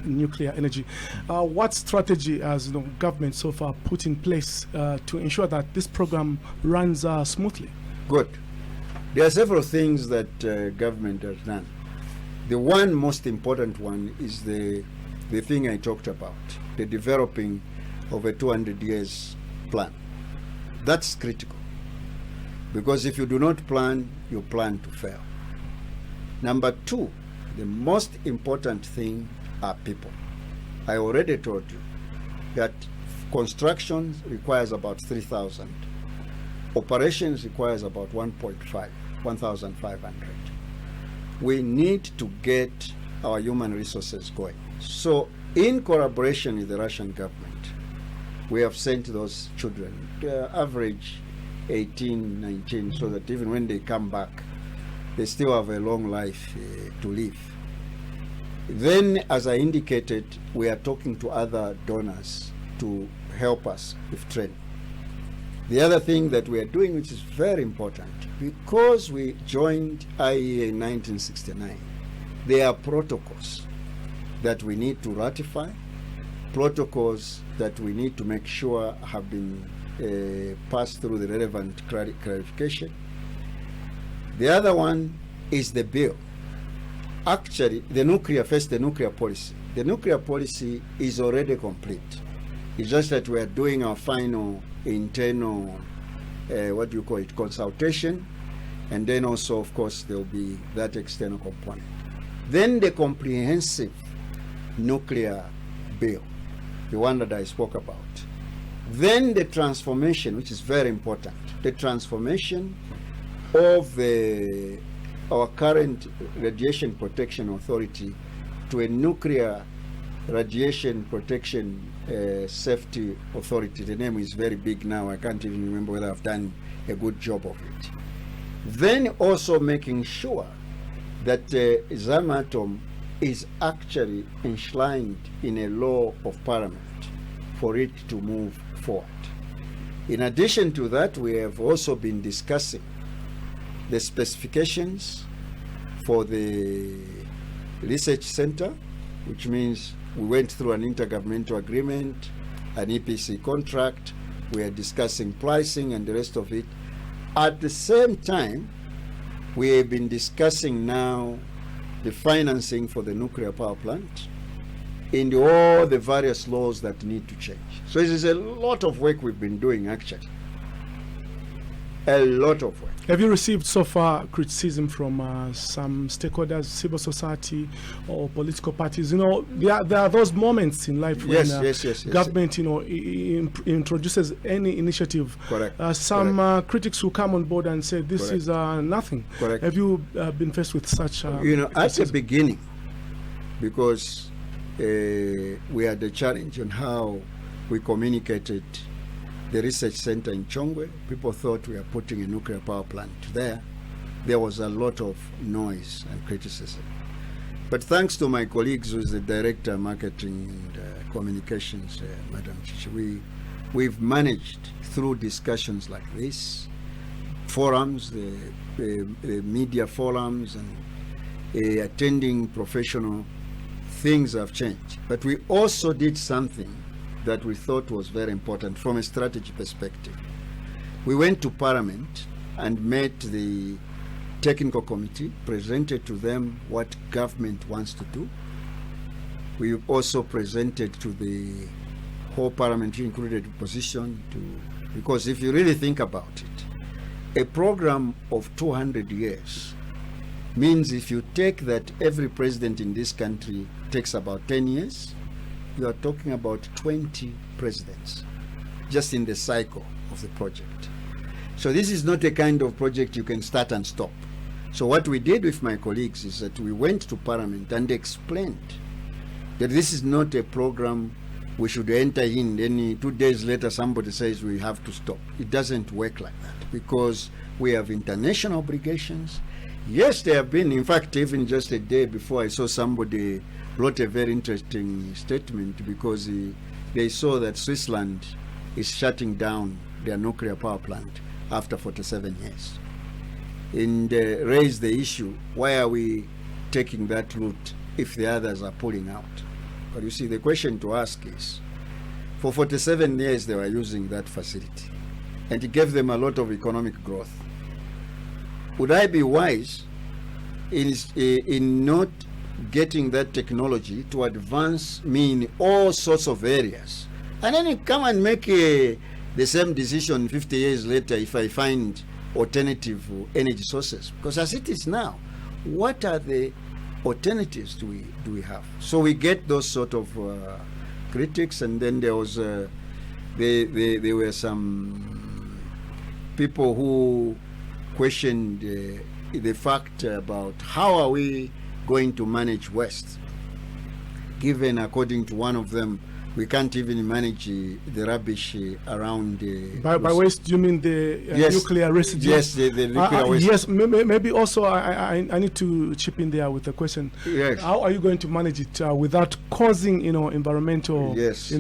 nuclear energy, what strategy has government so far put in place to ensure that this program runs smoothly?
Good. There are several things that government has done. The one most important one is the thing I talked about, the developing of a 200 years plan. That's critical, because if you do not plan, you plan to fail. Number 2, the most important thing are people. I already told you that construction requires about 3,000. Operations requires about 1,500. We need to get our human resources going. So in collaboration with the Russian government, we have sent those children to average 18, 19, so that even when they come back, they still have a long life to live. Then, as I indicated, we are talking to other donors to help us with training. The other thing that we are doing, which is very important, because we joined IAEA in 1969, there are protocols that we need to ratify, protocols that we need to make sure have been passed through the relevant clarification. The other one is the bill. Actually, the nuclear policy. The nuclear policy is already complete. It's just that we are doing our final internal, consultation, and then also, of course, there will be that external component. Then the comprehensive nuclear bill, the one that I spoke about. Then the transformation, which is very important, the transformation of our current Radiation Protection Authority to a Nuclear Radiation Protection Safety Authority. The name is very big now. I can't even remember whether I've done a good job of it. Then also making sure that Zamatom is actually enshrined in a law of Parliament for it to move forward. In addition to that, we have also been discussing the specifications for the research center, which means we went through an intergovernmental agreement, an EPC contract, we are discussing pricing and the rest of it. At the same time, we have been discussing now the financing for the nuclear power plant in all the various laws that need to change. So it is a lot of work we've been doing, actually. A lot of work.
Have you received so far criticism from some stakeholders, civil society or political parties? There are those moments in life when government, introduces any initiative.
Correct.
Some critics will come on board and say this is nothing.
Correct.
Have you been faced with such?
At the beginning, because we had a challenge on how we communicated the research center in Chongwe. People thought we were putting a nuclear power plant there. There was a lot of noise and criticism. But thanks to my colleagues, who is the Director of Marketing and Communications, Madam Chichi, we've managed through discussions like this, forums, the media forums, and attending professional, things have changed. But we also did something that we thought was very important from a strategy perspective. We went to Parliament and met the technical committee, presented to them what government wants to do. We also presented to the whole Parliament, included opposition, because if you really think about it, a program of 200 years means if you take that every president in this country takes about 10 years, you are talking about 20 presidents just in the cycle of the project. So this is not a kind of project you can start and stop. So what we did with my colleagues is that we went to Parliament and explained that this is not a program we should enter in, then 2 days later somebody says we have to stop. It doesn't work like that, because we have international obligations. Yes, there have been, in fact, even just a day before, I saw somebody wrote a very interesting statement, because they saw that Switzerland is shutting down their nuclear power plant after 47 years. And raised the issue, why are we taking that route if the others are pulling out? But you see, the question to ask is, for 47 years they were using that facility, and it gave them a lot of economic growth. Would I be wise in not getting that technology to advance me in all sorts of areas, and then you come and make the same decision 50 years later if I find alternative energy sources? Because as it is now, what are the alternatives do we have? So we get those sort of critics, and then there was there were some people who questioned the fact about how are we going to manage waste, given, according to one of them, we can't even manage the rubbish around.
By waste, do you mean the
yes,
nuclear residue?
Yes, the nuclear waste.
Yes, maybe also I need to chip in there with a question.
Yes.
How are you going to manage it without causing, environmental,
yes,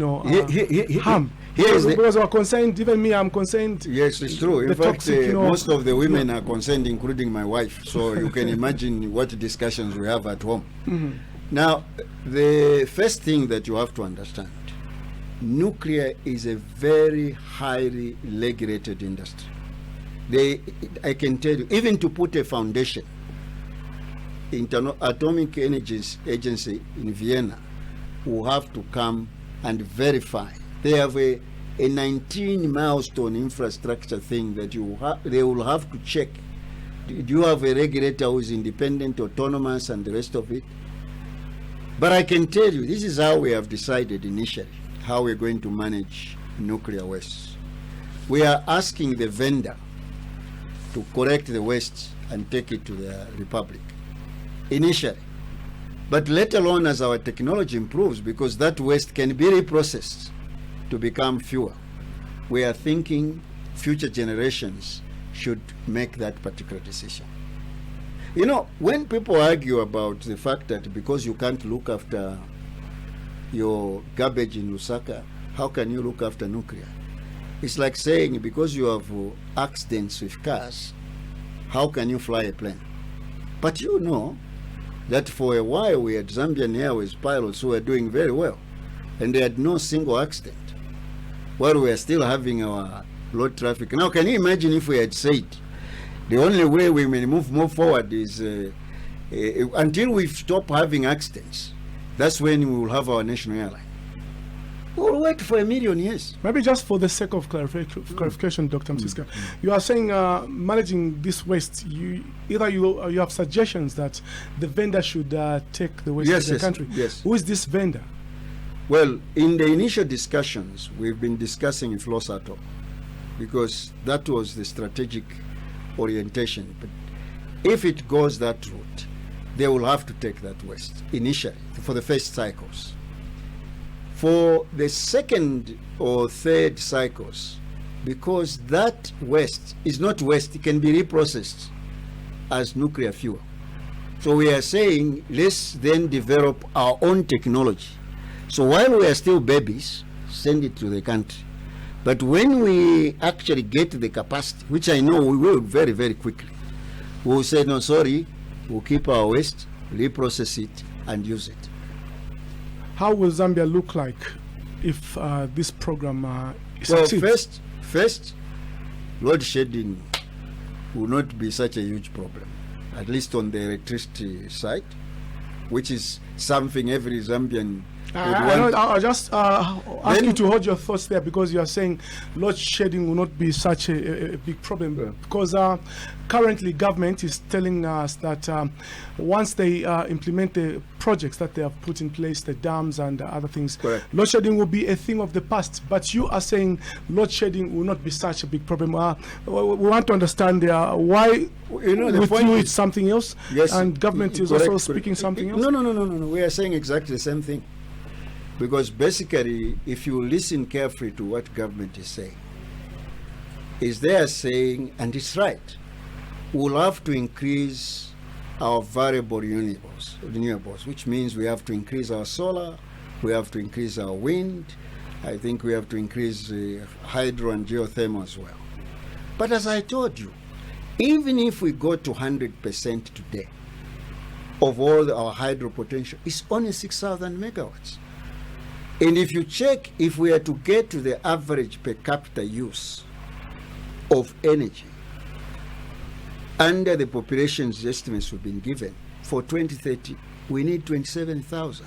harm? Because we're concerned, even me, I'm concerned.
Yes, it's true. In fact,
toxic,
most of the women are concerned, including my wife. So you can imagine what discussions we have at home.
Mm-hmm.
Now, the first thing that you have to understand, nuclear is a very highly regulated industry. I can tell you, even to put a foundation, Atomic Energy Agency in Vienna will have to come and verify. They have a 19 milestone infrastructure thing that they will have to check. Do you have a regulator who is independent, autonomous, and the rest of it? But I can tell you, this is how we have decided initially how we're going to manage nuclear waste. We are asking the vendor to collect the waste and take it to the Republic initially. But let alone as our technology improves, because that waste can be reprocessed to become fuel, we are thinking future generations should make that particular decision. When people argue about the fact that because you can't look after your garbage in Lusaka, how can you look after nuclear? It's like saying because you have accidents with cars, how can you fly a plane? But you know that for a while we had Zambian Airways pilots who were doing very well, and they had no single accident, while we are still having our road traffic. Now, can you imagine if we had said the only way we may move forward is until we stop having accidents, that's when we will have our national airline. We'll wait for 1 million years.
Maybe just for the sake of clarification, Dr. Msiska, you are saying managing this waste, you have suggestions that the vendor should take the waste to the country.
Yes.
Who is this vendor?
Well, in the initial discussions, we've been discussing with Losato, because that was the strategic orientation. But if it goes that route, they will have to take that waste initially for the first cycles. For the second or third cycles, because that waste is not waste, it can be reprocessed as nuclear fuel. So we are saying, let's then develop our own technology. So while we are still babies, send it to the country. But when we actually get the capacity, which I know we will very, very quickly, we'll say, no, sorry, we'll keep our waste, reprocess it, and use it.
How will Zambia look like if this program
succeeds? Well, first, load shedding will not be such a huge problem, at least on the electricity side, which is something every Zambian
I'll just ask you to hold your thoughts there, because you are saying load shedding will not be such a big problem. Yeah. Because currently government is telling us that once they implement the projects that they have put in place, the dams and other things, correct, load shedding will be a thing of the past. But you are saying load shedding will not be such a big problem. We want to understand why with you it's something else, yes, and government is also speaking something else.
No. We are saying exactly the same thing. Because basically, if you listen carefully to what government is saying, is they are saying, and it's right, we'll have to increase our variable renewables, which means we have to increase our solar, we have to increase our wind, I think we have to increase hydro and geothermal as well. But as I told you, even if we go to 100% today of all our hydro potential, it's only 6,000 megawatts. And if you check, if we are to get to the average per capita use of energy under the population's estimates we've been given for 2030, we need 27,000.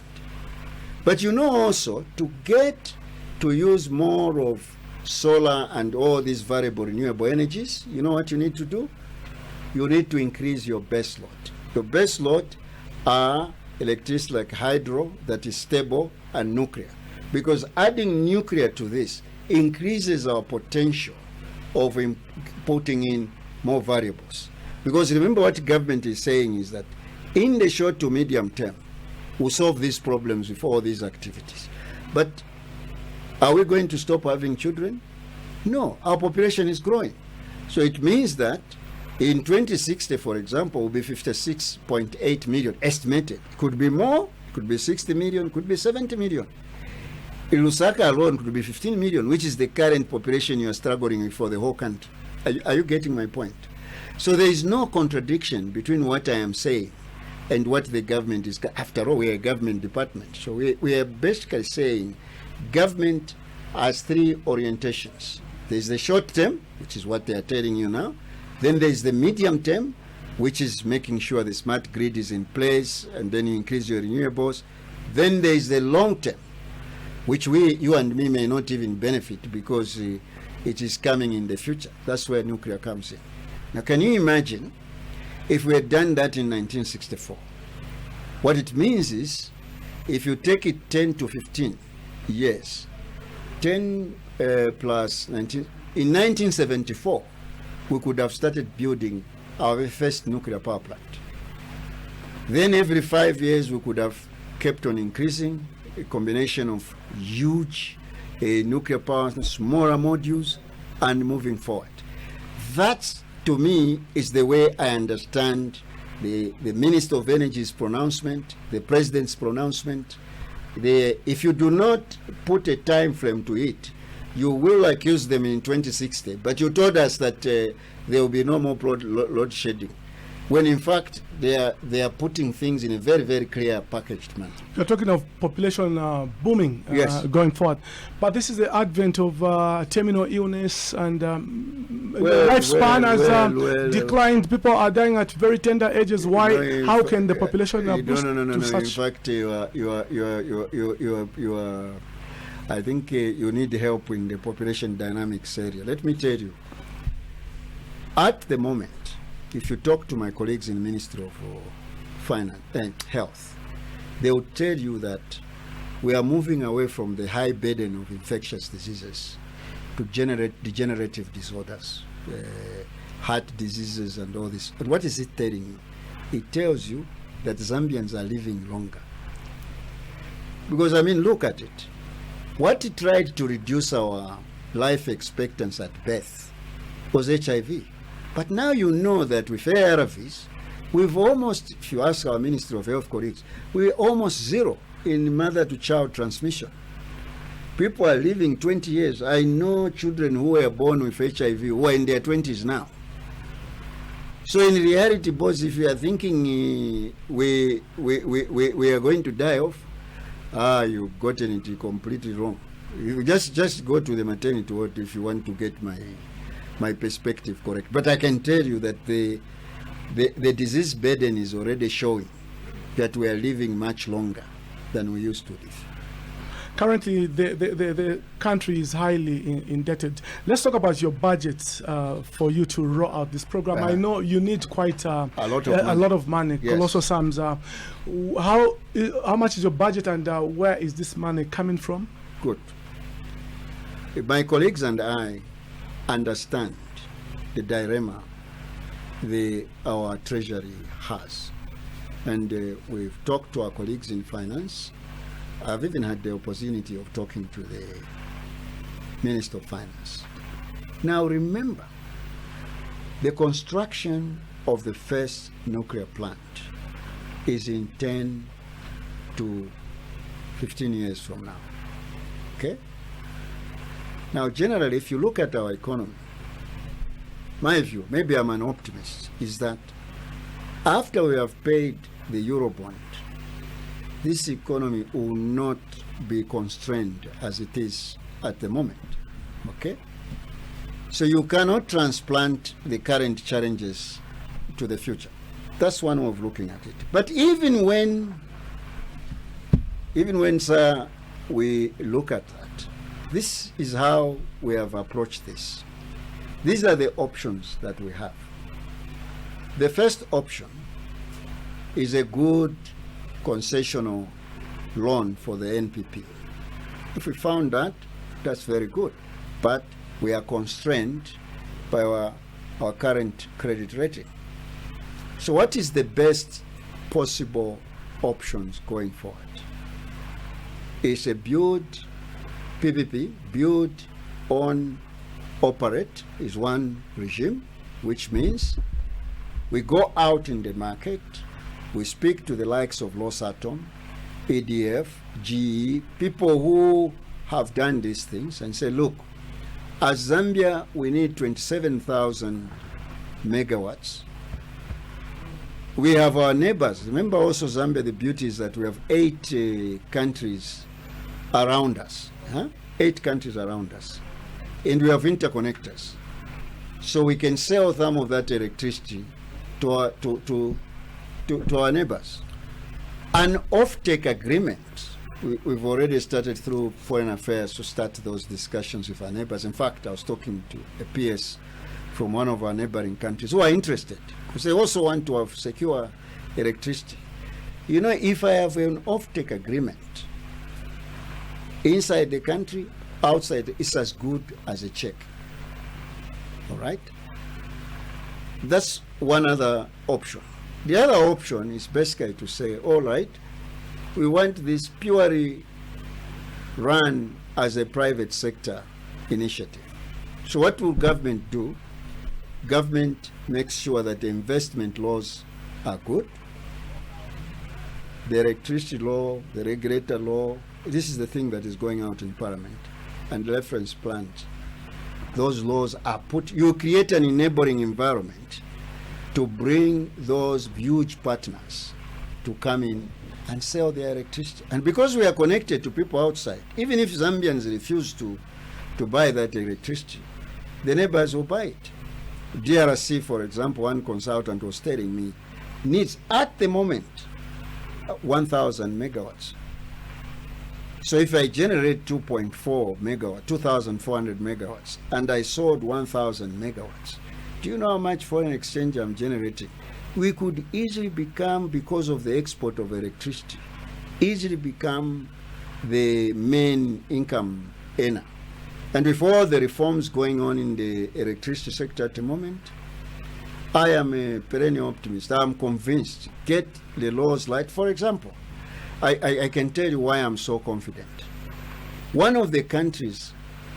But you know also, to get to use more of solar and all these variable renewable energies, you know what you need to do? You need to increase your base load. Your base load are electricity like hydro that is stable and nuclear. Because adding nuclear to this increases our potential of putting in more variables. Because remember what government is saying is that in the short to medium term, we'll solve these problems with all these activities. But are we going to stop having children? No, our population is growing. So it means that in 2060, for example, will be 56.8 million estimated. Could be more, could be 60 million, could be 70 million. In Lusaka alone could be 15 million, which is the current population you are struggling with for the whole country. Are you getting my point? So there is no contradiction between what I am saying and what the government is. After all, we are a government department. So we are basically saying government has three orientations. There's the short term, which is what they are telling you now. Then there's the medium term, which is making sure the smart grid is in place, and then you increase your renewables. Then there's the long term, which you and me may not even benefit because it is coming in the future. That's where nuclear comes in. Now, can you imagine if we had done that in 1964? What it means is, if you take it 10 to 15 years, 10 plus 19, in 1974, we could have started building our first nuclear power plant. Then every 5 years, we could have kept on increasing, a combination of huge nuclear power, smaller modules, and moving forward. That, to me, is the way I understand the Minister of Energy's pronouncement, the President's pronouncement. If you do not put a time frame to it, you will accuse them in 2060. But you told us that there will be no more load shedding, when in fact they are putting things in a very, very clear packaged manner.
You're talking of population booming
Yes.
going forward. But this is the advent of terminal illness and lifespan has declined. People are dying at very tender ages. Why? How can the population boost to such?
In fact, you are I think you need help in the population dynamics area. Let me tell you, at the moment, if you talk to my colleagues in the Ministry of Finance and Health, they will tell you that we are moving away from the high burden of infectious diseases to degenerative disorders, heart diseases and all this. But what is it telling you? It tells you that Zambians are living longer. Because, I mean, look at it. What it tried to reduce our life expectancy at birth was HIV. But now you know that with ARVs, we've almost, if you ask our Ministry of Health colleagues, we're almost zero in mother-to-child transmission. People are living 20 years. I know children who were born with HIV who are in their 20s now. So in reality, boss, if you are thinking we are going to die off, you've gotten it completely wrong. You just go to the maternity ward if you want to get my perspective correct. But I can tell you that the disease burden is already showing that we are living much longer than we used to live.
Currently, the country is highly indebted. Let's talk about your budget for you to roll out this program. I know you need quite a lot of money,
yes.
Colossal sums. How much is your budget, and where is this money coming from?
Good. My colleagues and I understand the dilemma our treasury has, and we've talked to our colleagues in finance, I've even had the opportunity of talking to the Minister of Finance. Now remember, the construction of the first nuclear plant is in 10 to 15 years from now. Okay? Now, generally, if you look at our economy, my view, maybe I'm an optimist, is that after we have paid the Eurobond, this economy will not be constrained as it is at the moment. Okay? So you cannot transplant the current challenges to the future. That's one way of looking at it. But even when, sir, we look at that, this is how we have approached this. These are the options that we have. The first option is a good concessional loan for the NPP. If we found that, that's very good. But we are constrained by our current credit rating. So what is the best possible options going forward? It's a build PPP, build, own, operate is one regime, which means we go out in the market, we speak to the likes of Losatom, EDF, GE, people who have done these things and say, look, as Zambia, we need 27,000 megawatts. We have our neighbors. Remember also Zambia, the beauty is that we have 8 countries around us. 8 countries around us. And we have interconnectors. So we can sell some of that electricity to our neighbors. An off-take agreement, we've already started through Foreign Affairs to start those discussions with our neighbors. In fact, I was talking to a PS from one of our neighboring countries who are interested because they also want to have secure electricity. You know, if I have an off-take agreement inside the country, outside, it's as good as a check. All right? That's one other option. The other option is basically to say, all right, we want this purely run as a private sector initiative. So what will government do? Government makes sure that the investment laws are good. The electricity law, the regulator law, this is the thing that is going out in Parliament, and the reference plans. Those laws are put, you create an enabling environment to bring those huge partners to come in and sell their electricity. And because we are connected to people outside, even if Zambians refuse to buy that electricity, the neighbors will buy it. DRC, for example, one consultant was telling me, needs at the moment 1,000 megawatts. So if I generate 2.4 megawatts, 2,400 megawatts, and I sold 1,000 megawatts, do you know how much foreign exchange I'm generating? We could easily become, because of the export of electricity, easily become the main income earner. And with all the reforms going on in the electricity sector at the moment, I am a perennial optimist. I'm convinced. Get the laws right. For example, I can tell you why I'm so confident. One of the countries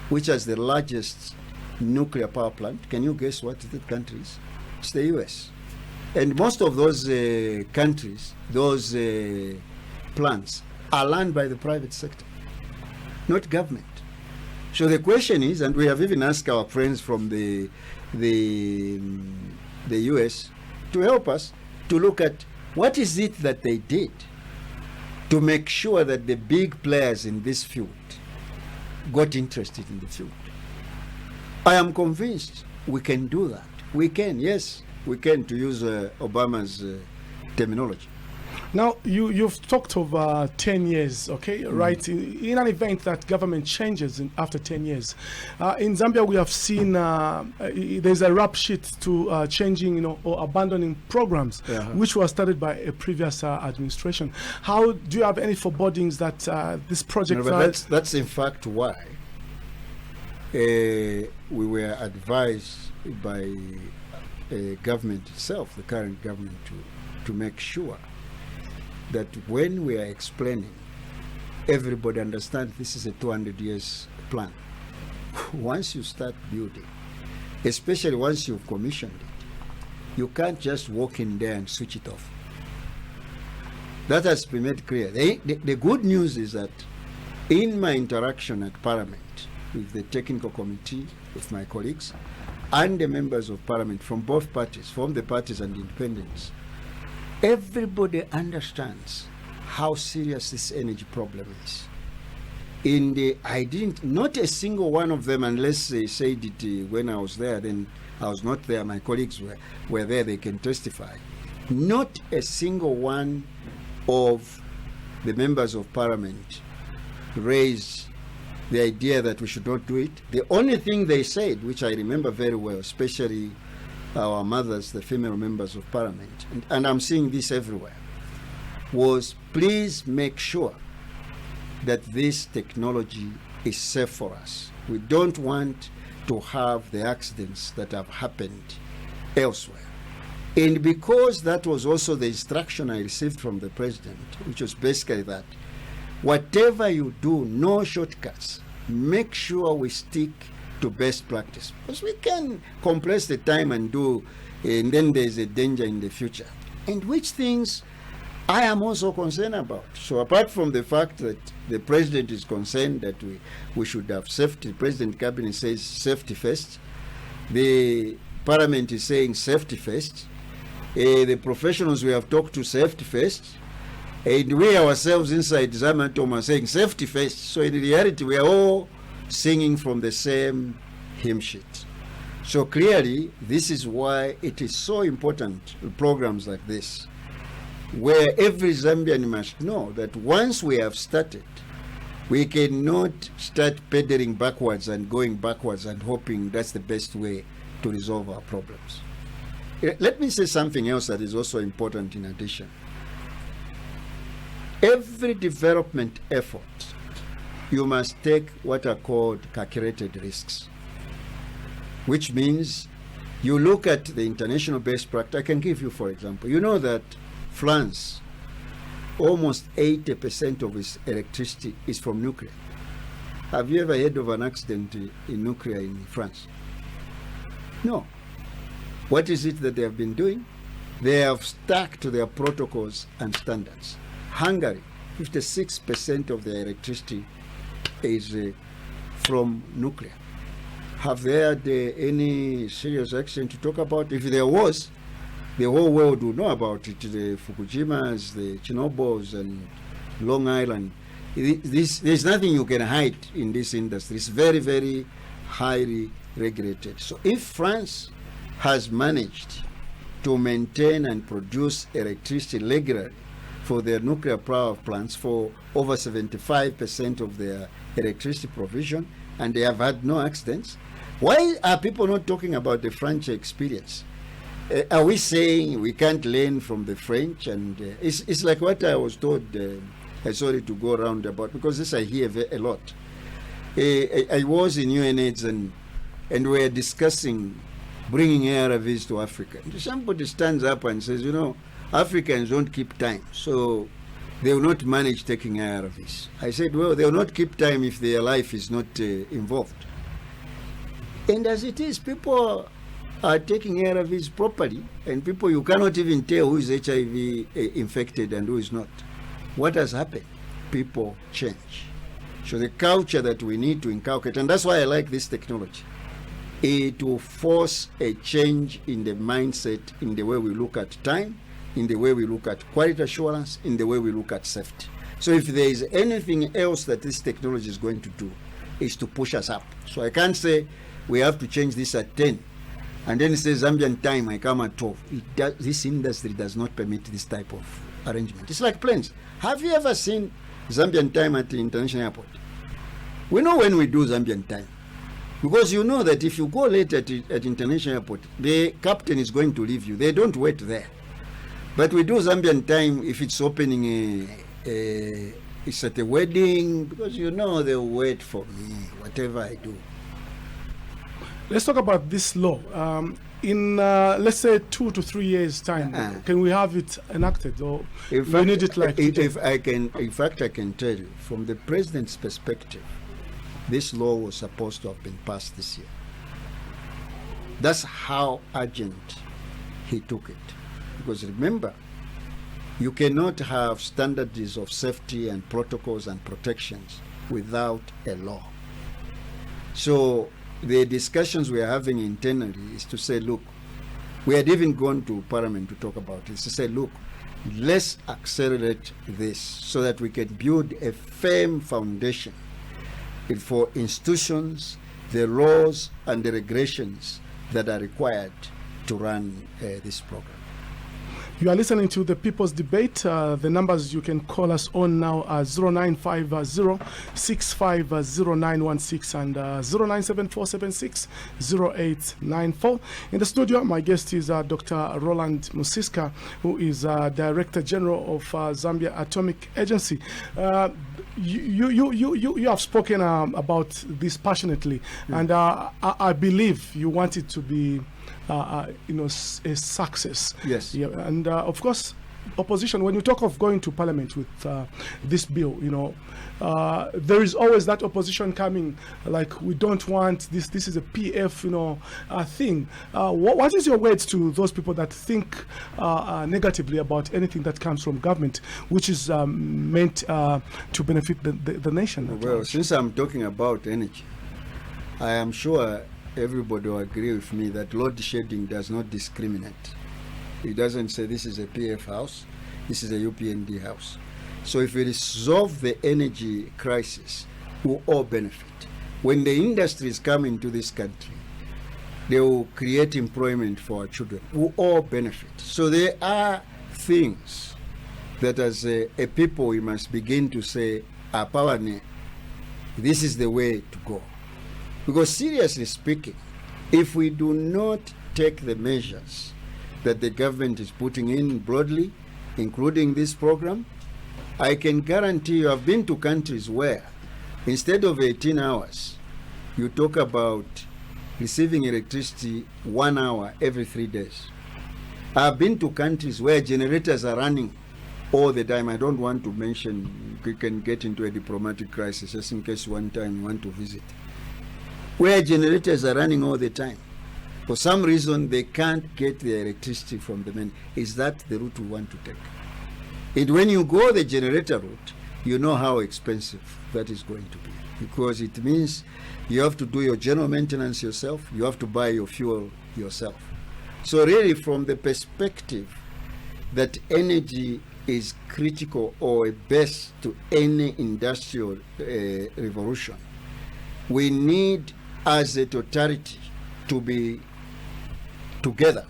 which has the largest nuclear power plant, can you guess what the country is? It's the US. And most of those countries, those plants, are run by the private sector, not government. So the question is, and we have even asked our friends from the US to help us to look at what is it that they did to make sure that the big players in this field got interested in the field. I am convinced we can do that. We can, yes, we can, to use Obama's terminology.
Now, you've talked of 10 years, okay, right? In an event that government changes after 10 years. In Zambia, we have seen there's a rap sheet to changing, or abandoning programs, which were started by a previous administration. How do you have any forebodings that this project...
No, but that's in fact why we were advised by government itself, the current government, to make sure that when we are explaining everybody understands this is a 200 years plan. Once you start building, especially once you've commissioned it, you can't just walk in there and switch it off. That has been made clear. The good news is that in my interaction at Parliament with the technical committee, with my colleagues, and the members of Parliament from both parties, from the parties and independents, everybody understands how serious this energy problem is. Not a single one of them, unless they said it when I was there, then I was not there, my colleagues were there, they can testify. Not a single one of the members of Parliament raised the idea that we should not do it. The only thing they said, which I remember very well, especially our mothers, the female members of Parliament, and I'm seeing this everywhere, was please make sure that this technology is safe for us. We don't want to have the accidents that have happened elsewhere. And because that was also the instruction I received from the president, which was basically that whatever you do, no shortcuts. Make sure we stick to best practice. Because we can compress the time and do, and then there's a danger in the future. And which things I am also concerned about. So apart from the fact that the president is concerned that we should have safety, the president cabinet says safety first, the parliament is saying safety first, the professionals we have talked to safety first, and we ourselves inside Zamatom are saying safety first. So in reality, we are all singing from the same hymn sheet. So clearly, this is why it is so important, programs like this, where every Zambian must know that once we have started, we cannot start pedaling backwards and going backwards and hoping that's the best way to resolve our problems. Let me say something else that is also important in addition. Every development effort, you must take what are called calculated risks, which means you look at the international best practice. I can give you, for example, you know that France, almost 80% of its electricity is from nuclear. Have you ever heard of an accident in nuclear in France? No. What is it that they have been doing? They have stuck to their protocols and standards. Hungary, 56% of their electricity is from nuclear. Have they had any serious accident to talk about? If there was, the whole world would know about it. The Fukushimas, the Chernobyls, and Long Island. There's nothing you can hide in this industry. It's very, very highly regulated. So if France has managed to maintain and produce electricity regularly for their nuclear power plants for over 75% of their electricity provision, and they have had no accidents, why are people not talking about the French experience? Are we saying we can't learn from the French? And it's like what I was told, sorry to go around about, because this I hear a lot. I was in UNAIDS and we were discussing bringing ARVs to Africa. And somebody stands up and says, you know, Africans don't keep time, so they will not manage taking ARVs. I said, well, they will not keep time if their life is not involved. And as it is, people are taking ARVs properly, and people, you cannot even tell who is HIV infected and who is not. What has happened? People change. So the culture that we need to inculcate, and that's why I like this technology, it will force a change in the mindset, in the way we look at time, in the way we look at quality assurance, in the way we look at safety. So if there is anything else that this technology is going to do, is to push us up. So I can't say we have to change this at 10, and then it says Zambian time, I come at 12. This industry does not permit this type of arrangement. It's like planes. Have you ever seen Zambian time at the international airport? We know when we do Zambian time, because you know that if you go late at international airport, the captain is going to leave you. They don't wait there. But we do Zambian time if it's opening it's at a wedding, because you know they'll wait for me, whatever I do.
Let's talk about this law. In let's say 2 to 3 years' time, can we have it enacted, or
In
we
fact,
need it like today?
if I can, in fact, I can tell you from the president's perspective, this law was supposed to have been passed this year. That's how urgent he took it. Because remember, you cannot have standards of safety and protocols and protections without a law. So the discussions we are having internally is to say, look, we had even gone to Parliament to talk about this, to say, look, let's accelerate this so that we can build a firm foundation for institutions, the laws and the regulations that are required to run this program.
You are listening to the People's Debate. The numbers you can call us on now are 0950-650916 and 0974760894. In the studio, my guest is Dr. Roland Musiska, who is Director General of Zambia Atomic Agency. You have spoken about this passionately, and I believe you want it to be a success.
Yes.
Yeah, and of course, opposition. When you talk of going to Parliament with this bill, there is always that opposition coming. Like, we don't want this. This is a PF, thing. What is your words to those people that think negatively about anything that comes from government, which is meant to benefit the nation?
Well, since I'm talking about energy, I am sure everybody will agree with me that load shedding does not discriminate. It doesn't say this is a PF house, this is a UPND house. So if we resolve the energy crisis, we'll all benefit. When the industries come into this country, they will create employment for our children. We'll all benefit. So there are things that as a people we must begin to say, Apawani, this is the way to go. Because seriously speaking, if we do not take the measures that the government is putting in broadly, including this program, I can guarantee you, I've been to countries where instead of 18 hours, you talk about receiving electricity 1 hour every 3 days. I've been to countries where generators are running all the time. I don't want to mention, we can get into a diplomatic crisis just in case one time you want to visit, where generators are running all the time. For some reason, they can't get the electricity from the main. Is that the route we want to take? And when you go the generator route, you know how expensive that is going to be, because it means you have to do your general maintenance yourself, you have to buy your fuel yourself. So really, from the perspective that energy is critical or a base to any industrial revolution, we need as a totality to be together.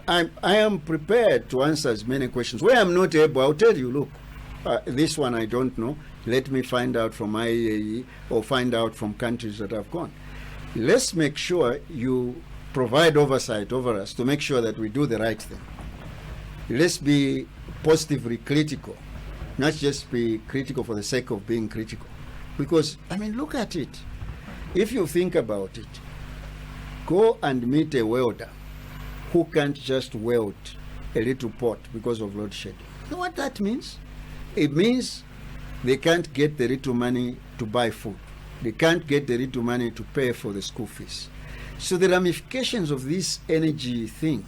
I am prepared to answer as many questions. Where I'm not able, I'll tell you, look, this one I don't know. Let me find out from IAEA or find out from countries that have gone. Let's make sure you provide oversight over us to make sure that we do the right thing. Let's be positively critical, not just be critical for the sake of being critical. Because, look at it. If you think about it, go and meet a welder who can't just weld a little pot because of load shedding. You know what that means? It means they can't get the little money to buy food. They can't get the little money to pay for the school fees. So the ramifications of this energy thing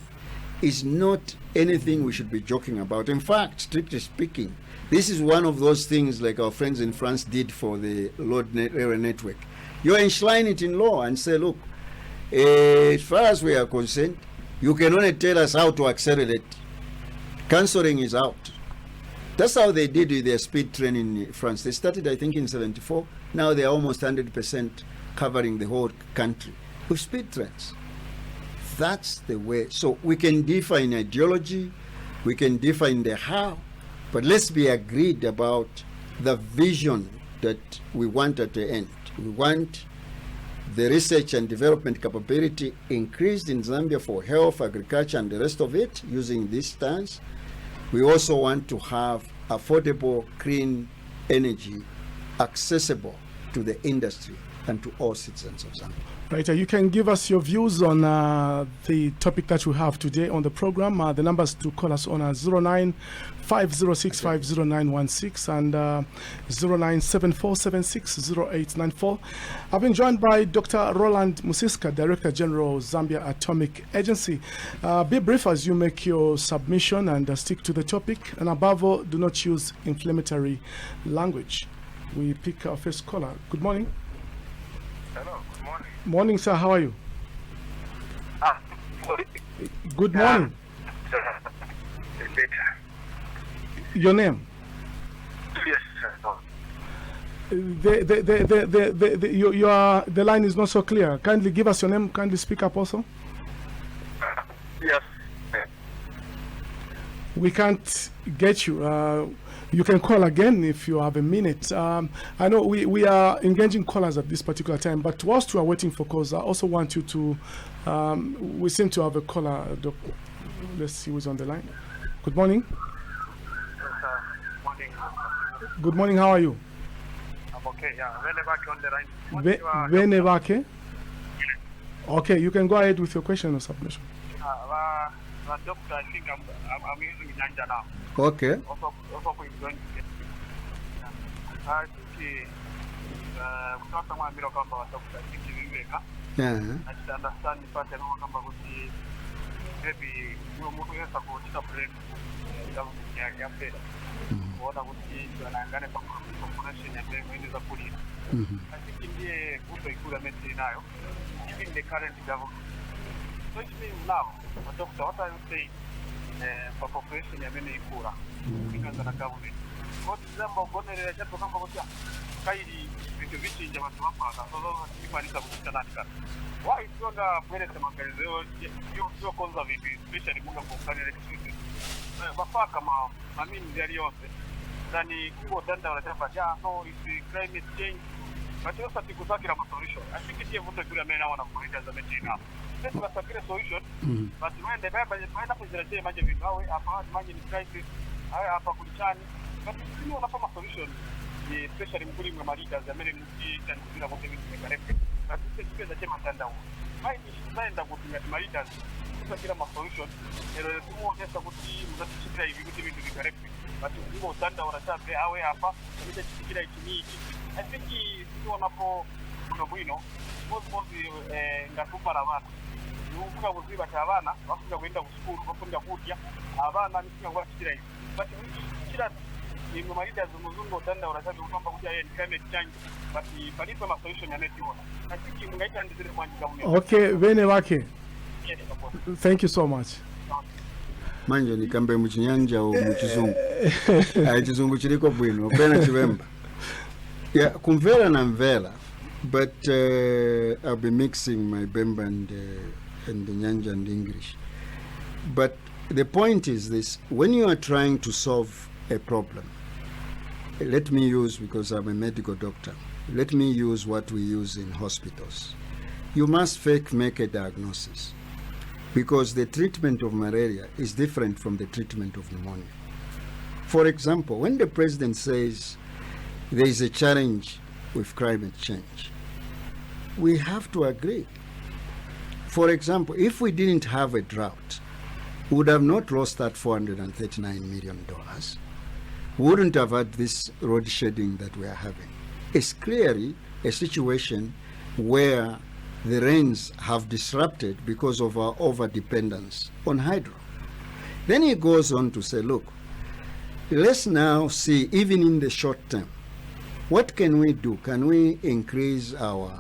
is not anything we should be joking about. In fact, strictly speaking, this is one of those things like our friends in France did for the load area network. You enshrine it in law and say, look, as far as we are concerned, you can only tell us how to accelerate. Cancelling is out. That's how they did with their speed train in France. They started, I think, in 1974. Now they're almost 100% covering the whole country with speed trains. That's the way. So we can differ in ideology, we can differ in the how, but let's be agreed about the vision that we want at the end. We want the research and development capability increased in Zambia for health, agriculture, and the rest of it using this stance. We also want to have affordable, clean energy accessible to the industry and to all citizens of Zambia.
Right, you can give us your views on the topic that we have today on the program. The numbers to call us on are 0950650916 and 0974760894. I've been joined by Dr. Roland Musiska, Director General, Zambia Atomic Agency. Be brief as you make your submission and stick to the topic. And above all, do not use inflammatory language. We pick our first caller. Good morning.
Hello, good morning.
Morning, sir. How are you? Good morning. Your name?
Yes, sir.
The line is not so clear. Kindly give us your name. Kindly speak up also.
Yes.
We can't get you. You can call again if you have a minute. I know we are engaging callers at this particular time, but whilst we are waiting for calls, I also want you to, we seem to have a caller. Let's see who's on the line. Good morning.
Yes, sir. Morning.
Good morning, how are you?
I'm okay, yeah. Venebake on the line.
Venebake? Okay, you can go ahead with your question or submission.
Doctor, I think I'm using Nyanja now.
Okay.
Also going to get. I think kutoka mwa miro kwamba watafuta kitu vimeka.
Yeah.
I understand the pattern kwamba kuti maybe mtu yesa kutika brain ya fedha. Kuona kuti tunaangana kwa population ya brain inaweza kulia. I think ndiye kuto ikula meti nayo. Even the current government. So it means now, doctor, what I would say for population ya mene ikura. Because na government. What example bonere ya kwa kwamba kuti kaidi vitu vichi nje watu hapa sasa ifanisa kukutana nikana. Why is yoga mwele sema kaizeo yo conservative especially munga kwa kani electricity. Bafaka kama mamini ndio yote. Nani kuko tanda wanasema ja no is climate change. But also siku zake na solution. I think it's even good mena wana kuita za mechina. Sasa tunasakira solution. But when the baba baada kuzirejea maji vigawe hapa maji ni crisis. Haya hapa kulichani. But sisi wanafanya solution. Especially mkulima marida za mele mti tena bila wote vitu vikarepe. Na sisi tukiweza chema mtandao. Hai ni tunaenda kutumia marida sasa kila solution. Ndio tumeonyesha kuti mnatuchukua hivi vitu vikarepe. But ndio mtandao unatape awe hapa ndio kila ikini. I think sisi wanapo mnobwino mozi ngatupa na watu. Nukuka kuziba tabana wakuja kwenda kushukuru wakuja kutia abana nisinga kwa kila hivi. But kila ni mmaida zunguzungu utanda unasema kwamba kuja yeye ni climate change but palipo ma solution ya neti ona. I think mngaita ndizile kwa njia.
Okay, Venebake. Thank you so much.
Manje nikambe mu Chinyanja au mu Kizungu. Kizungu chiliko bwino opena chivemba. Yeah, kumvela na mvela, but I'll be mixing my Bemba and the Nyanja and English. But the point is this: when you are trying to solve a problem, let me use, because I'm a medical doctor, let me use what we use in hospitals. You must make a diagnosis, because the treatment of malaria is different from the treatment of pneumonia. For example, when the president says there is a challenge with climate change, we have to agree. For example, if we didn't have a drought, we would have not lost that $439 million. We wouldn't have had this road shedding that we are having. It's clearly a situation where the rains have disrupted because of our over-dependence on hydro. Then he goes on to say, look, let's now see, even in the short term, what can we do? Can we increase our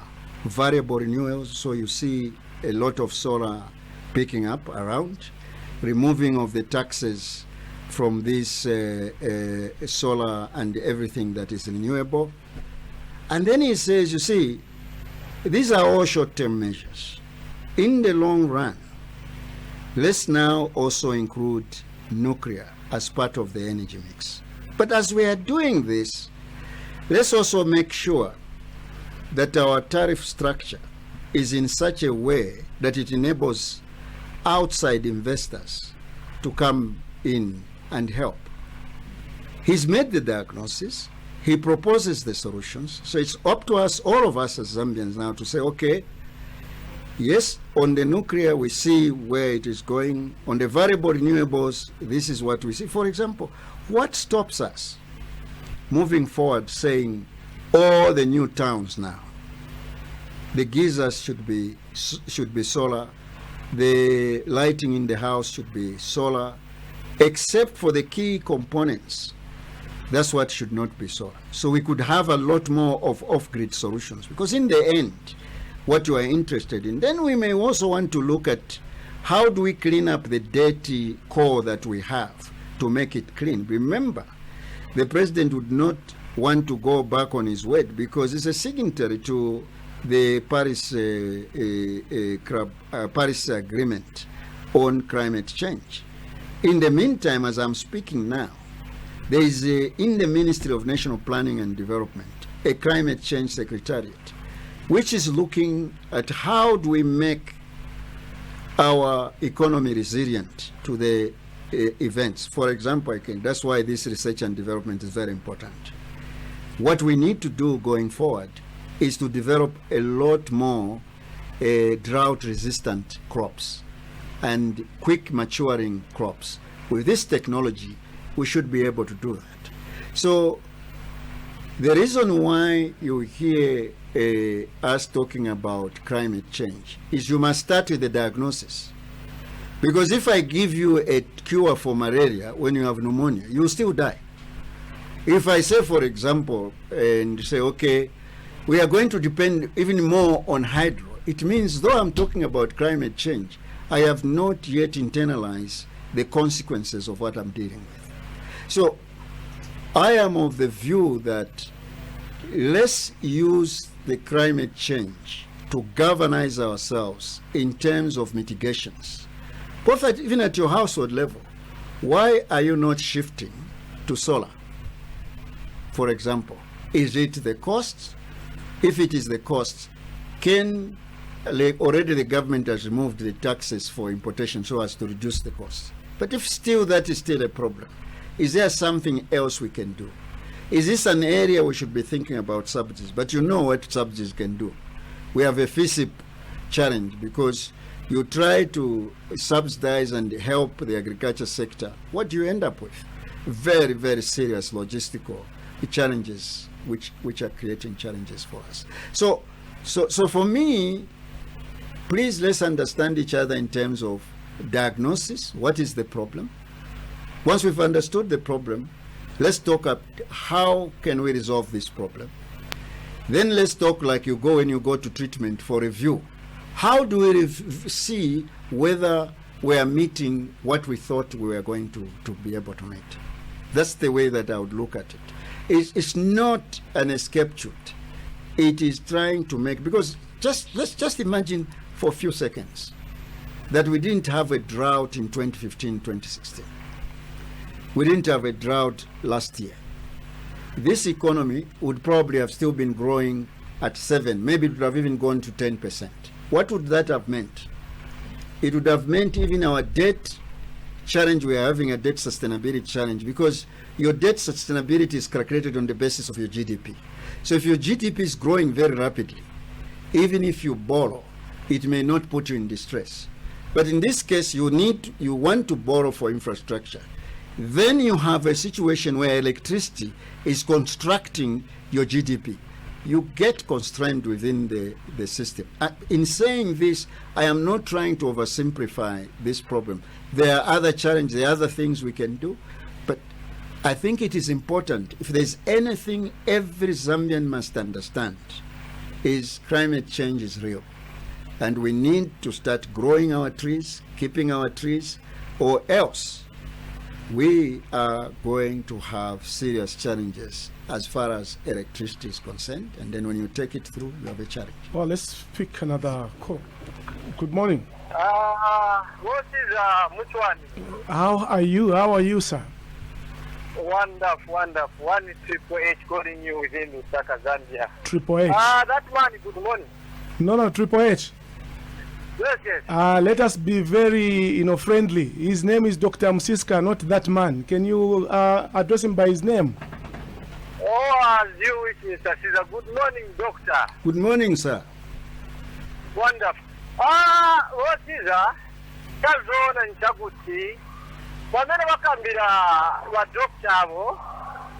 variable renewals? So you see a lot of solar picking up around, removing of the taxes from this solar and everything that is renewable. And then he says, you see, these are all short-term measures. In the long run, let's now also include nuclear as part of the energy mix. But as we are doing this, let's also make sure that our tariff structure is in such a way that it enables outside investors to come in and help. He's made the diagnosis. He proposes the solutions. So it's up to us, all of us as Zambians now, to say, okay, yes, on the nuclear, we see where it is going. On the variable renewables, this is what we see. For example, what stops us moving forward saying all the new towns now, the geysers should be solar, the lighting in the house should be solar, except for the key components. That's what should not be solar. So we could have a lot more of off-grid solutions, because in the end, what you are interested in, then we may also want to look at how do we clean up the dirty core that we have to make it clean. Remember, the president would not want to go back on his word because he's a signatory to the Paris Agreement on climate change. In the meantime, as I'm speaking now, there is in the Ministry of National Planning and Development a climate change secretariat, which is looking at how do we make our economy resilient to the events. For example, that's why this research and development is very important. What we need to do going forward is to develop a lot more drought-resistant crops and quick maturing crops. With this technology, we should be able to do that. So the reason why you hear us talking about climate change is you must start with the diagnosis. Because if I give you a cure for malaria when you have pneumonia, you will still die. If I say, for example, and say, okay, we are going to depend even more on hydro, it means though I'm talking about climate change, I have not yet internalized the consequences of what I'm dealing with. So I am of the view that let's use the climate change to galvanize ourselves in terms of mitigations. Both even at your household level, why are you not shifting to solar? For example, is it the cost? If it is the cost, already the government has removed the taxes for importation so as to reduce the cost. But if still that is still a problem, is there something else we can do? Is this an area we should be thinking about subsidies? But you know what subsidies can do. We have a FISIP challenge because you try to subsidize and help the agriculture sector. What do you end up with? Very, very serious logistical challenges which are creating challenges for us. So for me, please let's understand each other in terms of diagnosis. What is the problem? Once we've understood the problem, let's talk about how can we resolve this problem. Then let's talk like when you go to treatment for review. How do we see whether we are meeting what we thought we were going to be able to meet? That's the way that I would look at it. It's not an escape route. It is trying to make, because let's just imagine for a few seconds that we didn't have a drought in 2015, 2016. We didn't have a drought last year. This economy would probably have still been growing at 7%, maybe it would have even gone to 10%. What would that have meant? It would have meant even our debt challenge, we are having a debt sustainability challenge because your debt sustainability is calculated on the basis of your GDP. So if your GDP is growing very rapidly, even if you borrow, it may not put you in distress. But in this case, you want to borrow for infrastructure. Then you have a situation where electricity is constructing your GDP. You get constrained within the system. In saying this, I am not trying to oversimplify this problem. There are other challenges, there are other things we can do, but I think it is important. If there's anything every Zambian must understand, is climate change is real. And we need to start growing our trees, keeping our trees, or else we are going to have serious challenges as far as electricity is concerned. And then when you take it through, you have a challenge.
Well, let's pick another call. Good morning.
What is Muchwani?
How are you? How are you, sir?
Wonderful. 1 Triple H calling you within Lusaka, Zambia.
Triple H.
That man, good morning.
No, Triple H.
Yes.
Let us be very, friendly. His name is Dr. Msiska, not that man. Can you address him by his name?
How are you with Mr. Caesar? Good morning, doctor.
Good morning, sir.
Wonderful. What is tazoona nchakuti pamene bakambira badokita abo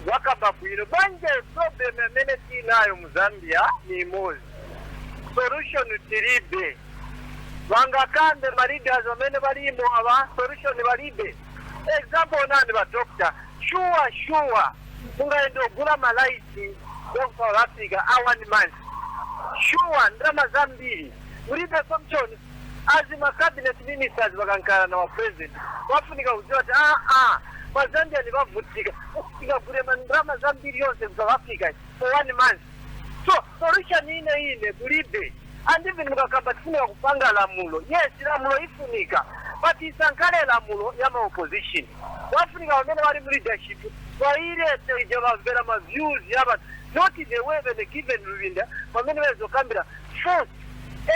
bakamba bwino banje problem emene tinayo mu Zambia ni mozi solution tiribe bangakambe leaders amene balimo aba solution balibe example nani badokita sure mungaenda ogula malaiti of South Africa a 1 month sure ndama zambiri mulibe somchoni azima cabinet ministers bakankana na president wafunika kujua ati Wazambia ni bavutika ikagure mandrama zambiri yonse mu South Africa for 1 month. So solution ine bulibe and even mukakamba tifuna kupanga lamulo, yes lamulo ifunika but isankale lamulo yama opposition wafunika wamene wali mu leadership wairete ijabavera ma views yaba not the way they given Rwinda wamene wezokambira first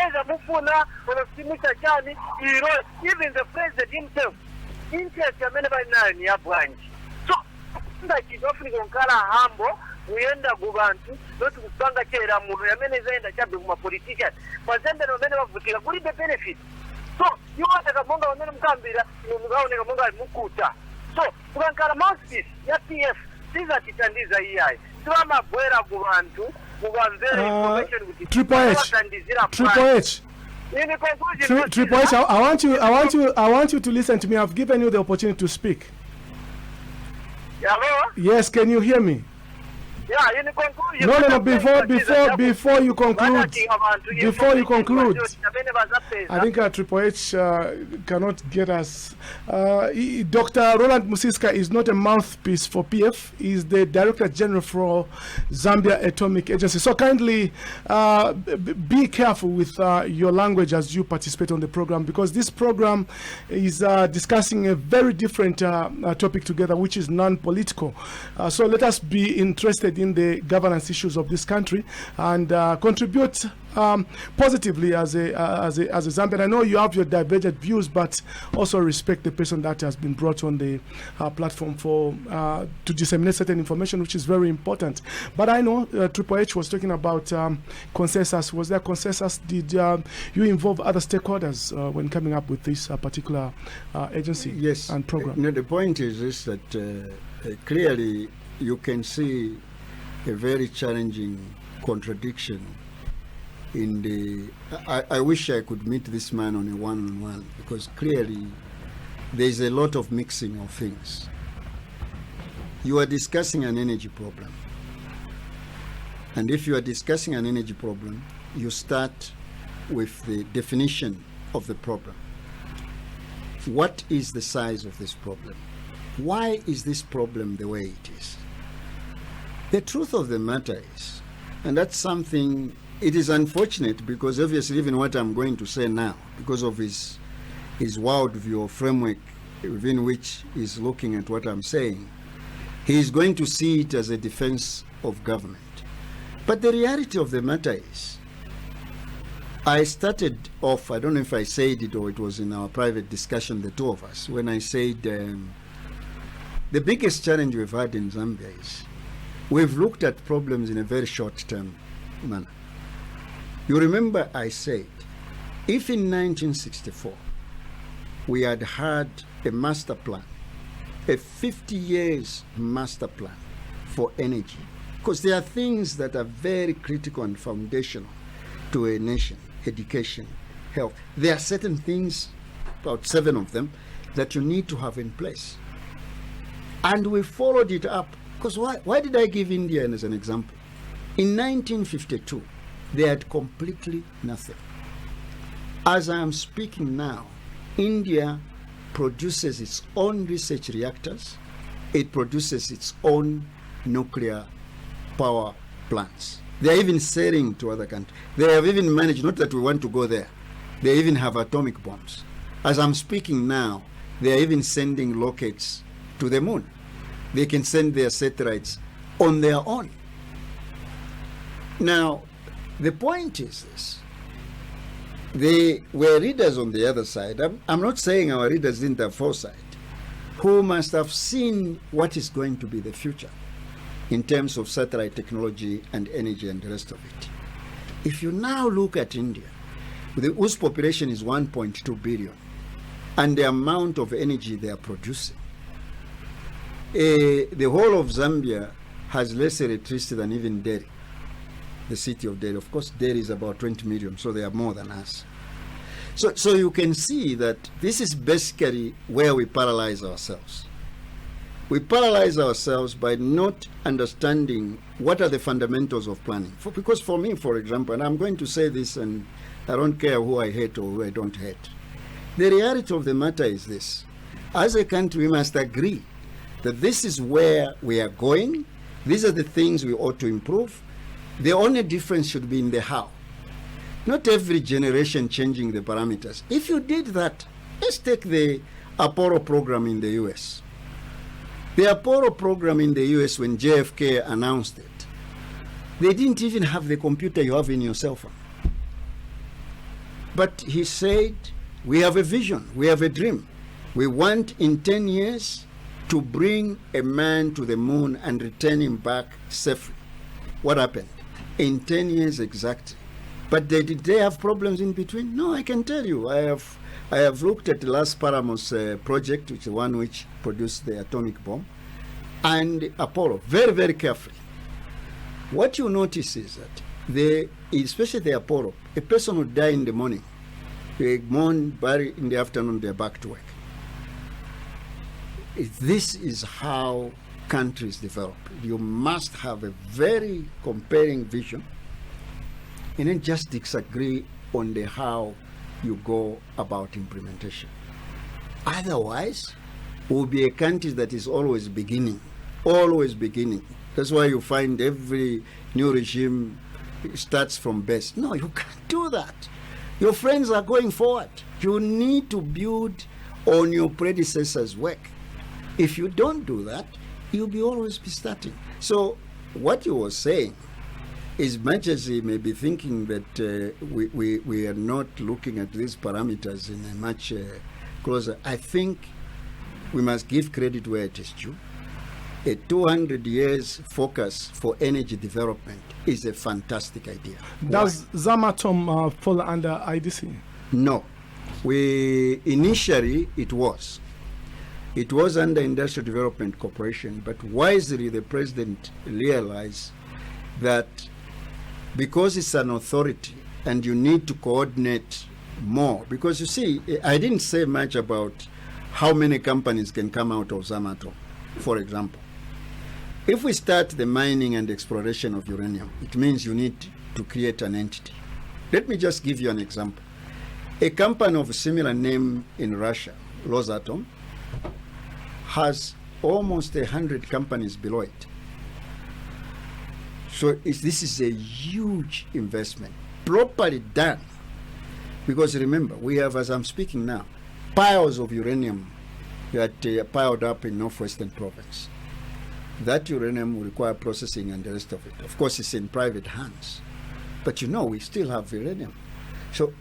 either mufuna onosimisha chani iro even the president himself interest yamene bali nayo ni yabwanji so ndachidofunika nkala hambo uyenda kubantu not kupanga chera muntu yamene zaenda chabe kuma politicians bazembe nomene bavutika kuli benefit so yote kamonga wamene mkambira mugaoneka monga mukuta so kukankala mouthpiece ya PF siza titandiza iyai tiwama bwera kubantu mubamvere information kuti
Triple H, I want you to listen to me. I've given you the opportunity to speak.
Hello?
Yes, can you hear me?
Yeah, in conclusion.
No. Before you conclude, I think Triple H cannot get us. Dr. Roland Musiska is not a mouthpiece for PF. He's the Director General for Zambia Atomic Agency. So kindly be careful with your language as you participate on the program, because this program is discussing a very different topic together, which is non-political. So let us be interested in the governance issues of this country and contribute positively as a Zambian. I know you have your divergent views, but also respect the person that has been brought on the platform for to disseminate certain information, which is very important. But I know Triple H was talking about consensus. Was there consensus? Did you involve other stakeholders when coming up with this particular agency and program?
No, the point is this, that clearly you can see a very challenging contradiction in the... I wish I could meet this man on a one-on-one, because clearly there's a lot of mixing of things. You are discussing an energy problem. And if you are discussing an energy problem, you start with the definition of the problem. What is the size of this problem? Why is this problem the way it is? The truth of the matter is, and that's something, it is unfortunate, because obviously even what I'm going to say now, because of his worldview or framework within which he's looking at what I'm saying, he is going to see it as a defense of government. But the reality of the matter is, I started off, I don't know if I said it or it was in our private discussion, the two of us, when I said the biggest challenge we've had in Zambia is we've looked at problems in a very short-term manner. You remember I said, if in 1964 we had had a master plan, a 50 years master plan for energy, because there are things that are very critical and foundational to a nation: education, health. There are certain things, about 7 of them, that you need to have in place. And we followed it up. Because why did I give India as an example? In 1952, they had completely nothing. As I am speaking now, India produces its own research reactors. It produces its own nuclear power plants. They are even selling to other countries. They have even managed, not that we want to go there, they even have atomic bombs. As I'm speaking now, they are even sending rockets to the moon. They can send their satellites on their own. Now, the point is this. They were leaders on the other side. I'm not saying our leaders didn't have foresight, who must have seen what is going to be the future in terms of satellite technology and energy and the rest of it. If you now look at India, whose population is 1.2 billion, and the amount of energy they are producing, the whole of Zambia has less electricity than even Delhi, the city of Delhi. Of course, Delhi is about 20 million, so they are more than us. So you can see that this is basically where we paralyze ourselves. We paralyze ourselves by not understanding what are the fundamentals of planning. Because for me, for example, and I'm going to say this, and I don't care who I hate or who I don't hate. The reality of the matter is this. As a country, we must agree that this is where we are going. These are the things we ought to improve. The only difference should be in the how. Not every generation changing the parameters. If you did that, let's take the Apollo program in the US. The Apollo program in the US, when JFK announced it, they didn't even have the computer you have in your cell phone. But he said, we have a vision, we have a dream. We want in 10 years to bring a man to the moon and return him back safely. What happened? In 10 years exactly. But did they have problems in between? No, I can tell you. I have looked at the Las Palamos project, which is the one which produced the atomic bomb, and Apollo, very, very carefully. What you notice is that especially the Apollo, a person would die in the morning, they mourn, bury in the afternoon, they're back to work. This is how countries develop. You must have a very compelling vision and then just disagree on the how you go about implementation. Otherwise, we'll be a country that is always beginning, always beginning. That's why you find every new regime starts from base. No, you can't do that. Your friends are going forward. You need to build on your predecessors' work. If you don't do that, you'll be always be starting. So what you were saying, as much as you may be thinking that we are not looking at these parameters in a much closer, I think we must give credit where it is due. A 200 years focus for energy development is a fantastic idea.
Does Zamatom fall under IDC?
No. Initially it was. It was under Industrial Development Corporation, but wisely the president realized that because it's an authority and you need to coordinate more, because you see, I didn't say much about how many companies can come out of Zamatom, for example. If we start the mining and exploration of uranium, it means you need to create an entity. Let me just give you an example. A company of a similar name in Russia, Rosatom, has almost 100 companies below it. So this is a huge investment, properly done. Because remember, we have, as I'm speaking now, piles of uranium that are piled up in Northwestern Province. That uranium will require processing and the rest of it. Of course, it's in private hands. But we still have uranium. So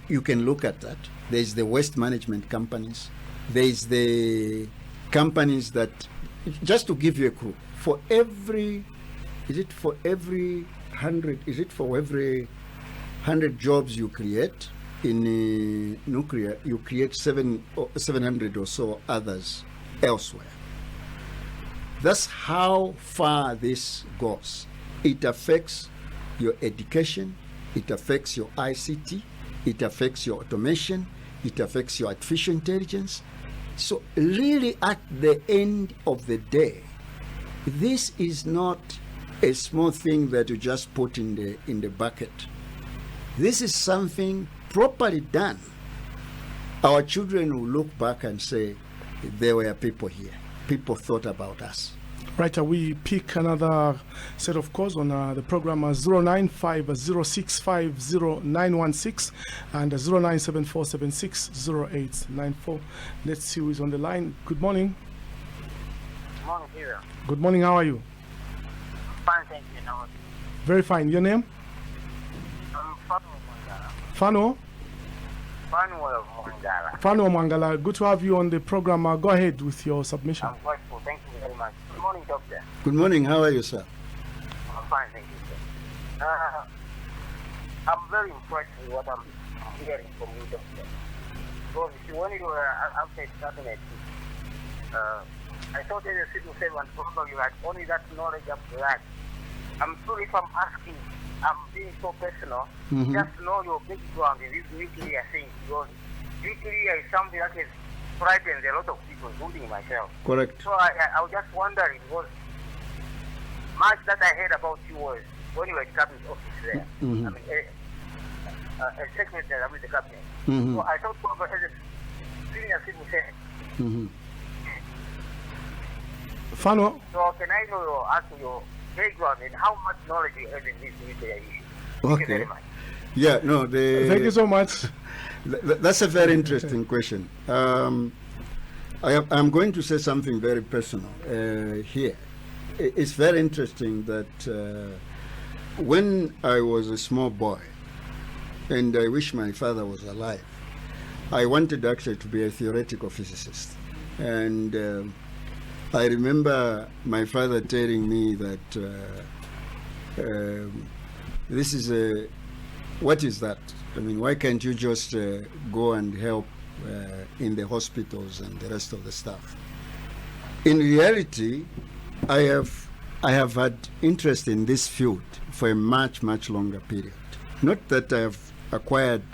you can look at that. There's the waste management companies. There's the companies that, just to give you a clue, for every 100 jobs you create in nuclear, you create 700 or so others elsewhere. That's how far this goes. It affects your education, it affects your ICT, it affects your automation, it affects your artificial intelligence. So really at the end of the day, this is not a small thing that you just put in the bucket. This is something properly done. Our children will look back and say, there were people here. People thought about us.
Right, we pick another set of calls on the program 09506500916 and 0974760894. Let's see who is on the line. Good morning.
Good morning, here.
Good morning, how are you?
Fine, thank you. How are you?
Very fine. Your name?
I'm Fanuel Mangala.
Fano?
Fanuel Mangala.
Fano Mangala, good to have you on the program. Go ahead with your submission.
I'm grateful. Thank you very much.
morning, Doctor.
Good morning. How are you, sir?
I'm fine, thank you, sir. I'm very impressed with what I'm hearing from you, Doctor. Because when you were outside cabinet, I thought as a civil servant, probably you had only that knowledge up to that. I'm sorry if I'm asking, I'm being so personal. Just know your background in this nuclear thing, because nuclear is something that has frightened a lot of people, including myself.
Correct.
So I was just wondering, because much that I heard about you was when you were in cabinet office there. I mean, a secretary of the cabinet. So I thought probably as a senior civil servant.
Fanwa?
So can I know your background and how much knowledge you have in this nuclear issue? Thank you
Okay.
very much.
Yeah, no,
Thank you so much.
That's a very interesting question. I'm going to say something very personal here. It's very interesting that when I was a small boy, and I wish my father was alive, I wanted actually to be a theoretical physicist. And I remember my father telling me that this is a, what is that? I mean, why can't you just go and help in the hospitals and the rest of the stuff? In reality, I have had interest in this field for a much, much longer period. Not that I have acquired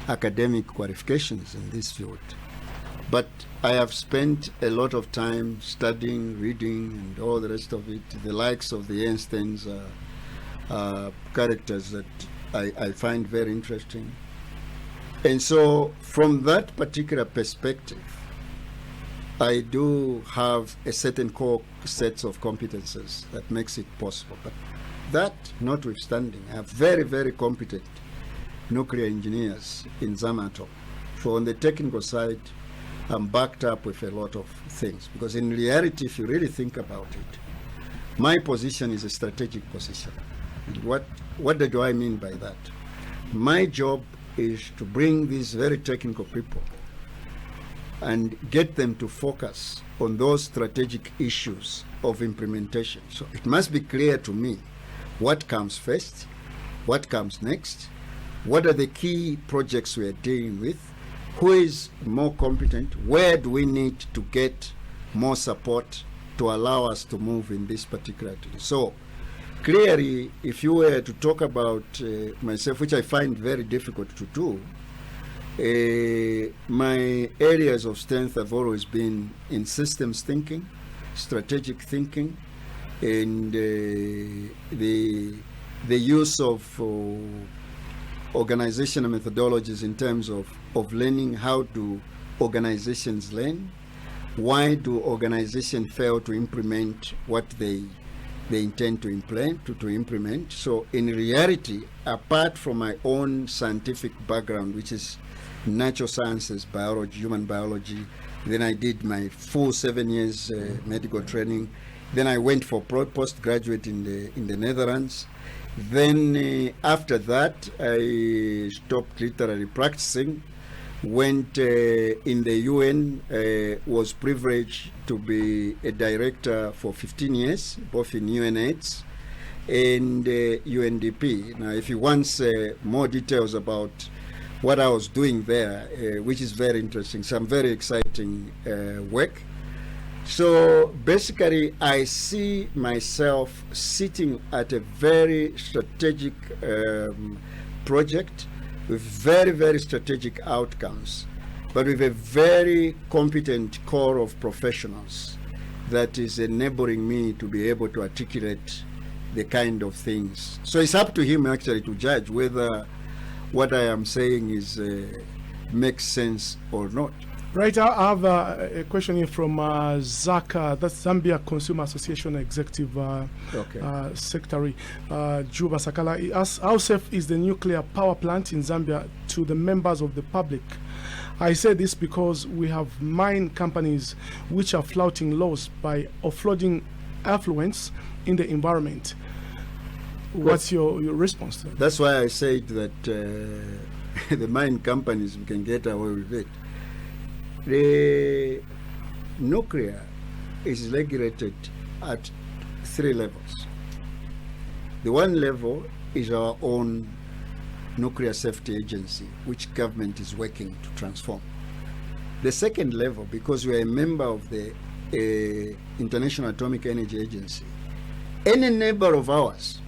academic qualifications in this field, but I have spent a lot of time studying, reading, and all the rest of it. The likes of the Einsteins are characters that I find very interesting. And so from that particular perspective, I do have a certain core sets of competences that makes it possible. But that notwithstanding, I have very, very competent nuclear engineers in Zamato. So on the technical side, I'm backed up with a lot of things. Because in reality, if you really think about it, my position is a strategic position. And what do I mean by that? My job is to bring these very technical people and get them to focus on those strategic issues of implementation. So it must be clear to me what comes first, what comes next, what are the key projects we are dealing with, who is more competent, where do we need to get more support to allow us to move in this particular activity. So clearly, if you were to talk about myself, which I find very difficult to do, my areas of strength have always been in systems thinking, strategic thinking, and the use of organizational methodologies in terms of learning. How do organizations learn? Why do organizations fail to implement what they intend to implement? So in reality, apart from my own scientific background, which is natural sciences, biology, human biology, then I did my full 7 years medical training. Then I went for postgraduate in the Netherlands. Then after that, I stopped literally practicing, went in the UN, was privileged to be a director for 15 years, both in UNAIDS and UNDP. Now, if you want more details about what I was doing there, which is very interesting, some very exciting work. So basically, I see myself sitting at a very strategic project with very, very strategic outcomes, but with a very competent core of professionals that is enabling me to be able to articulate the kind of things. So it's up to him actually to judge whether what I am saying is makes sense or not.
Right, I have a question here from Zach, that's Zambia Consumer Association Executive Secretary Juba Sakala. He asks, how safe is the nuclear power plant in Zambia to the members of the public? I say this because we have mine companies which are flouting laws by offloading effluents in the environment. What's your response to that?
That's why I said that the mine companies, we can get away with it. The nuclear is regulated at 3 levels. The one level is our own nuclear safety agency, which government is working to transform. The second level, because we are a member of the International Atomic Energy Agency, any neighbor of ours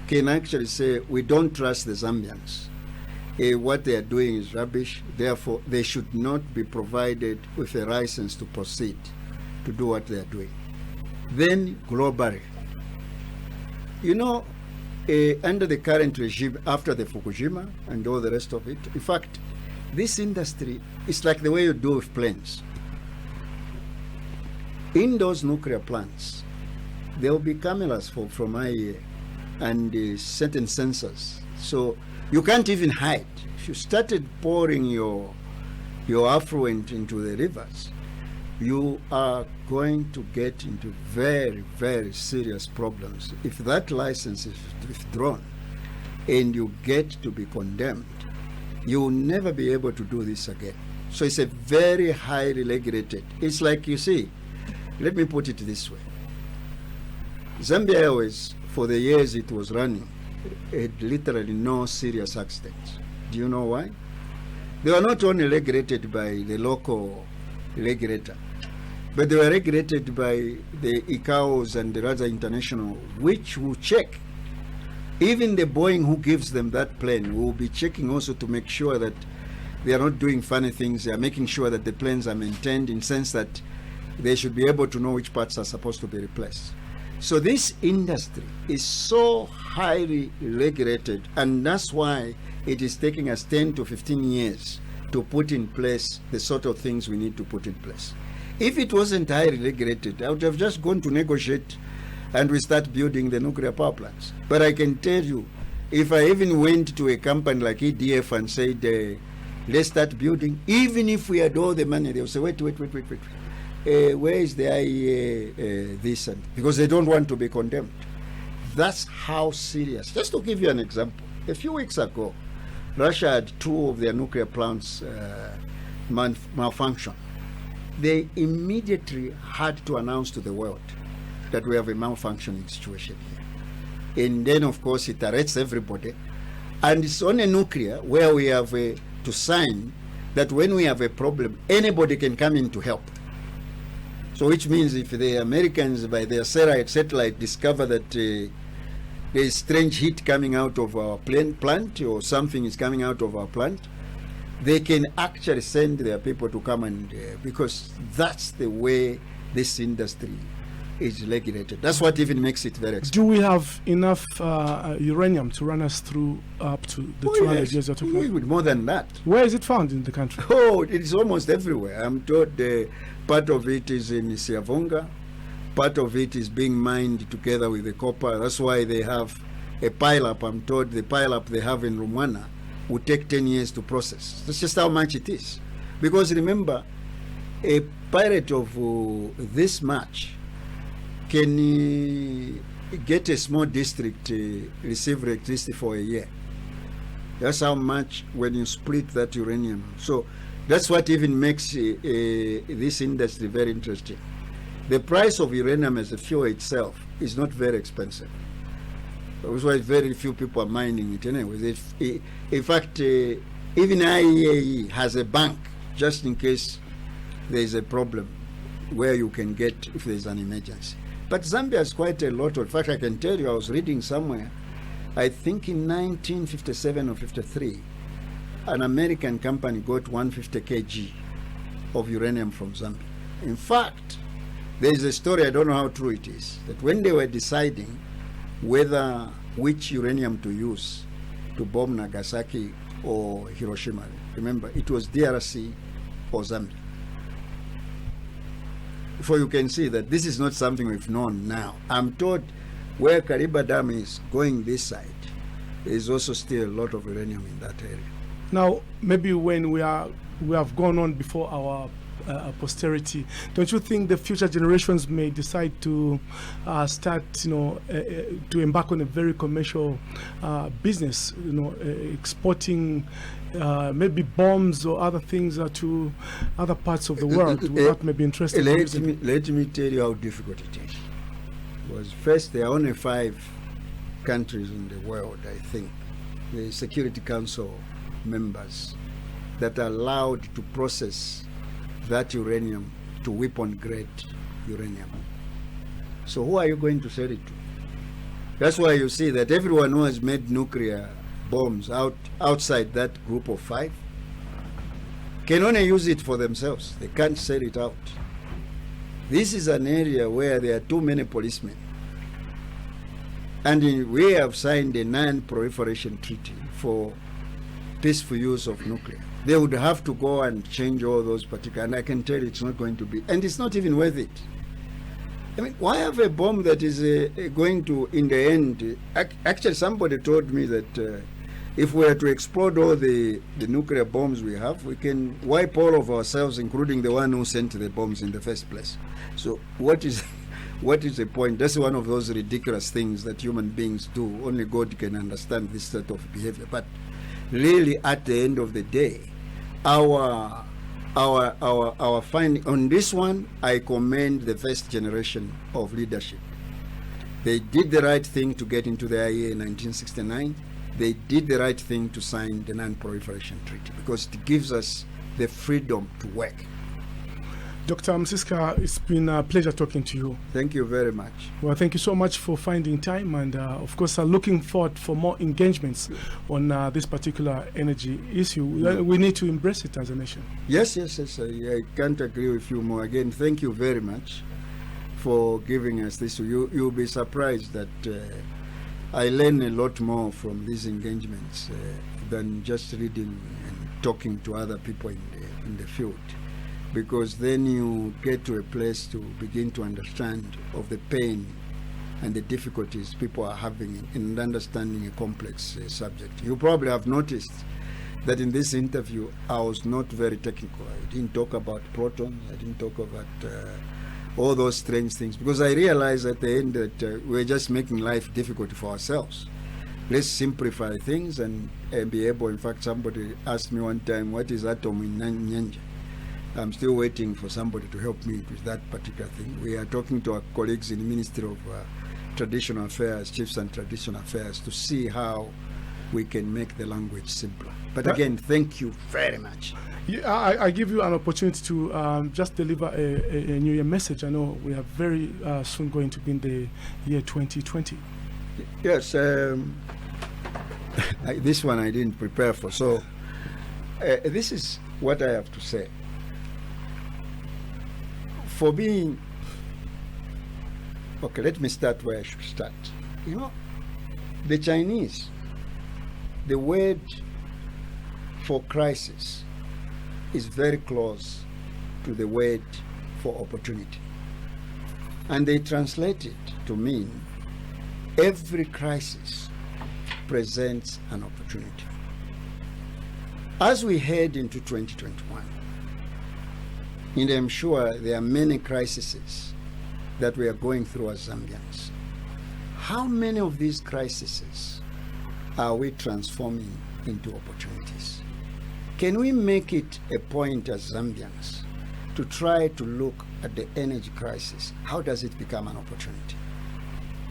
can actually say, we don't trust the Zambians. What they are doing is rubbish, therefore they should not be provided with a license to proceed to do what they are doing. Then globally, you know, under the current regime, after the Fukushima and all the rest of it, in fact, this industry is like the way you do with planes. In those nuclear plants, there will be cameras from IAEA and certain sensors. So you can't even hide. If you started pouring your effluent into the rivers, you are going to get into very, very serious problems. If that license is withdrawn and you get to be condemned, you will never be able to do this again. So it's a very highly regulated. It's like, you see, let me put it this way. Zambia Airways, for the years it was running, had literally no serious accidents. Do you know why? They were not only regulated by the local regulator, but they were regulated by the ICAOs and the rather international, which will check. Even the Boeing who gives them that plane will be checking also to make sure that they are not doing funny things. They are making sure that the planes are maintained in the sense that they should be able to know which parts are supposed to be replaced. So this industry is so highly regulated, and that's why it is taking us 10 to 15 years to put in place the sort of things we need to put in place. If it wasn't highly regulated, I would have just gone to negotiate and we start building the nuclear power plants. But I can tell you, if I even went to a company like EDF and said, let's start building, even if we had all the money, they'll say, wait. Where is the IAEA this? And because they don't want to be condemned. That's how serious. Just to give you an example, a few weeks ago, Russia had 2 of their nuclear plants malfunction. They immediately had to announce to the world that we have a malfunctioning situation here. And then, of course, it arrests everybody. And it's on a nuclear where we have to sign that when we have a problem, anybody can come in to help. So which means if the Americans, by their satellite, discover that there is strange heat coming out of our plant or something is coming out of our plant, they can actually send their people to come and, because that's the way this industry is regulated. That's what even makes it very expensive.
Do we have enough uranium to run us through up to the 200 years you're talking about?
With more than that.
Where is it found in the country?
Oh, it is almost everywhere. I'm told part of it is in Siavonga, part of it is being mined together with the copper. That's why they have a pile-up. I'm told the pile-up they have in Rumwana will take 10 years to process. That's just how much it is. Because remember, a pirate of this much can get a small district receive electricity for a year. That's how much when you split that uranium. So that's what even makes this industry very interesting. The price of uranium as a fuel itself is not very expensive. That's why very few people are mining it anyway. In fact, even IAEA has a bank just in case there is a problem where you can get if there is an emergency. But Zambia has quite a lot. In fact, I can tell you, I was reading somewhere, I think in 1957 or 53, an American company got 150 kg of uranium from Zambia. In fact, there is a story, I don't know how true it is, that when they were deciding which uranium to use to bomb Nagasaki or Hiroshima, remember, it was DRC or Zambia. So you can see that this is not something we've known now. I'm told where Kariba Dam is going this side, there is also still a lot of uranium in that area.
Now, maybe when we have gone on before our posterity, don't you think the future generations may decide to start, to embark on a very commercial business, exporting maybe bombs or other things to other parts of the world? Would that may be interesting?
Let me tell you how difficult it is. was first, there are only 5 countries in the world, I think, the Security Council members that are allowed to process that uranium to weapon-grade uranium. So who are you going to sell it to? That's why you see that everyone who has made nuclear bombs outside that group of 5 can only use it for themselves. They can't sell it out. This is an area where there are too many policemen. And we have signed a non-proliferation treaty for peaceful use of nuclear. They would have to go and change all those particular, and I can tell you it's not going to be, and it's not even worth it. I mean, why have a bomb that is going to, in the end, actually somebody told me that if we were to explode all the nuclear bombs we have, we can wipe all of ourselves, including the one who sent the bombs in the first place. So what is the point? That's one of those ridiculous things that human beings do. Only God can understand this sort of behavior. But really, at the end of the day, our finding on this one, I commend the first generation of leadership. They did the right thing to get into the IAEA in 1969. They did the right thing to sign the Non-Proliferation Treaty because it gives us the freedom to work.
Dr. Msiska, it's been a pleasure talking to you.
Thank you very much.
Well, thank you so much for finding time, and of course, looking forward for more engagements on this particular energy issue. We need to embrace it as a nation.
Yes. I can't agree with you more. Again, thank you very much for giving us this. You'll be surprised that I learn a lot more from these engagements than just reading and talking to other people in the field. Because then you get to a place to begin to understand of the pain and the difficulties people are having in understanding a complex subject. You probably have noticed that in this interview I was not very technical. I didn't talk about protons, I didn't talk about all those strange things, because I realized at the end that we're just making life difficult for ourselves. Let's simplify things and be able, in fact, somebody asked me one time, what is atom in Nyanja? I'm still waiting for somebody to help me with that particular thing. We are talking to our colleagues in the Ministry of Traditional Affairs, Chiefs and Traditional Affairs, to see how we can make the language simpler. But again, thank you very much.
Yeah, I give you an opportunity to just deliver a New Year message. I know we are very soon going to be in the year 2020.
Yes, this one I didn't prepare for. So this is what I have to say. For being, okay, let me start where I should start. You know, the Chinese, the word for crisis is very close to the word for opportunity. And they translate it to mean every crisis presents an opportunity. As we head into 2021, and I'm sure there are many crises that we are going through as Zambians. How many of these crises are we transforming into opportunities? Can we make it a point as Zambians to try to look at the energy crisis? How does it become an opportunity?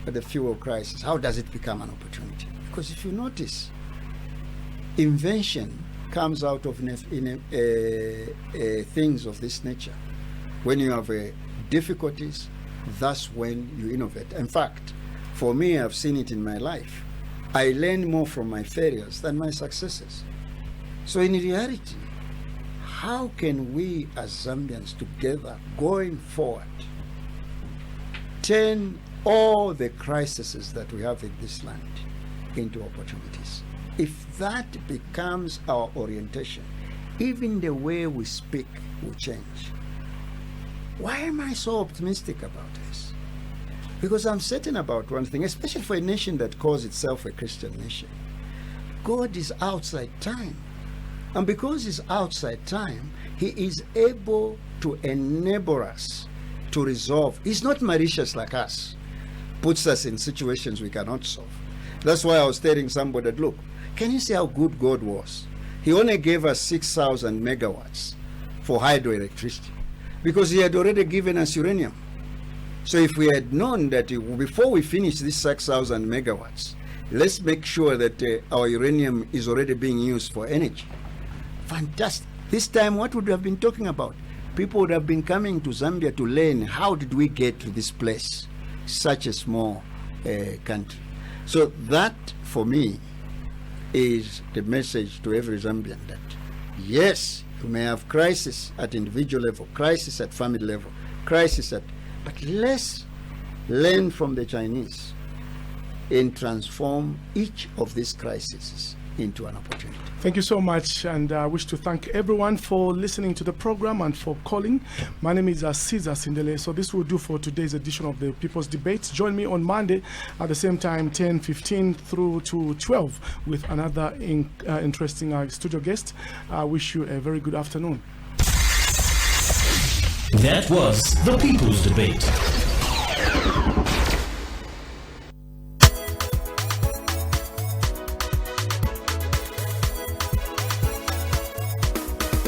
At the fuel crisis, how does it become an opportunity? Because if you notice, invention comes out of things of this nature. When you have difficulties, that's when you innovate. In fact, for me, I've seen it in my life. I learn more from my failures than my successes. So in reality, how can we as Zambians together, going forward, turn all the crises that we have in this land into opportunities? If that becomes our orientation, even the way we speak will change. Why am I so optimistic about this? Because I'm certain about one thing, especially for a nation that calls itself a Christian nation. God is outside time. And because he's outside time, he is able to enable us to resolve. He's not malicious like us, puts us in situations we cannot solve. That's why I was telling somebody that, look, can you see how good God was? He only gave us 6,000 megawatts for hydroelectricity because he had already given us uranium. So if we had known that before we finish this 6,000 megawatts, let's make sure that our uranium is already being used for energy. Fantastic. This time, what would we have been talking about? People would have been coming to Zambia to learn how did we get to this place, such a small country. So that, for me, is the message to every Zambian that, yes, you may have crisis at individual level, crisis at family level, crisis at, but let's learn from the Chinese and transform each of these crises into an opportunity.
Thank you so much, and I wish to thank everyone for listening to the program and for calling. My name is Caesar Sindele. So this will do for today's edition of the People's Debate. Join me on Monday at the same time, 10:15 through to 12, with another interesting studio guest. I wish you a very good afternoon.
That was the People's Debate.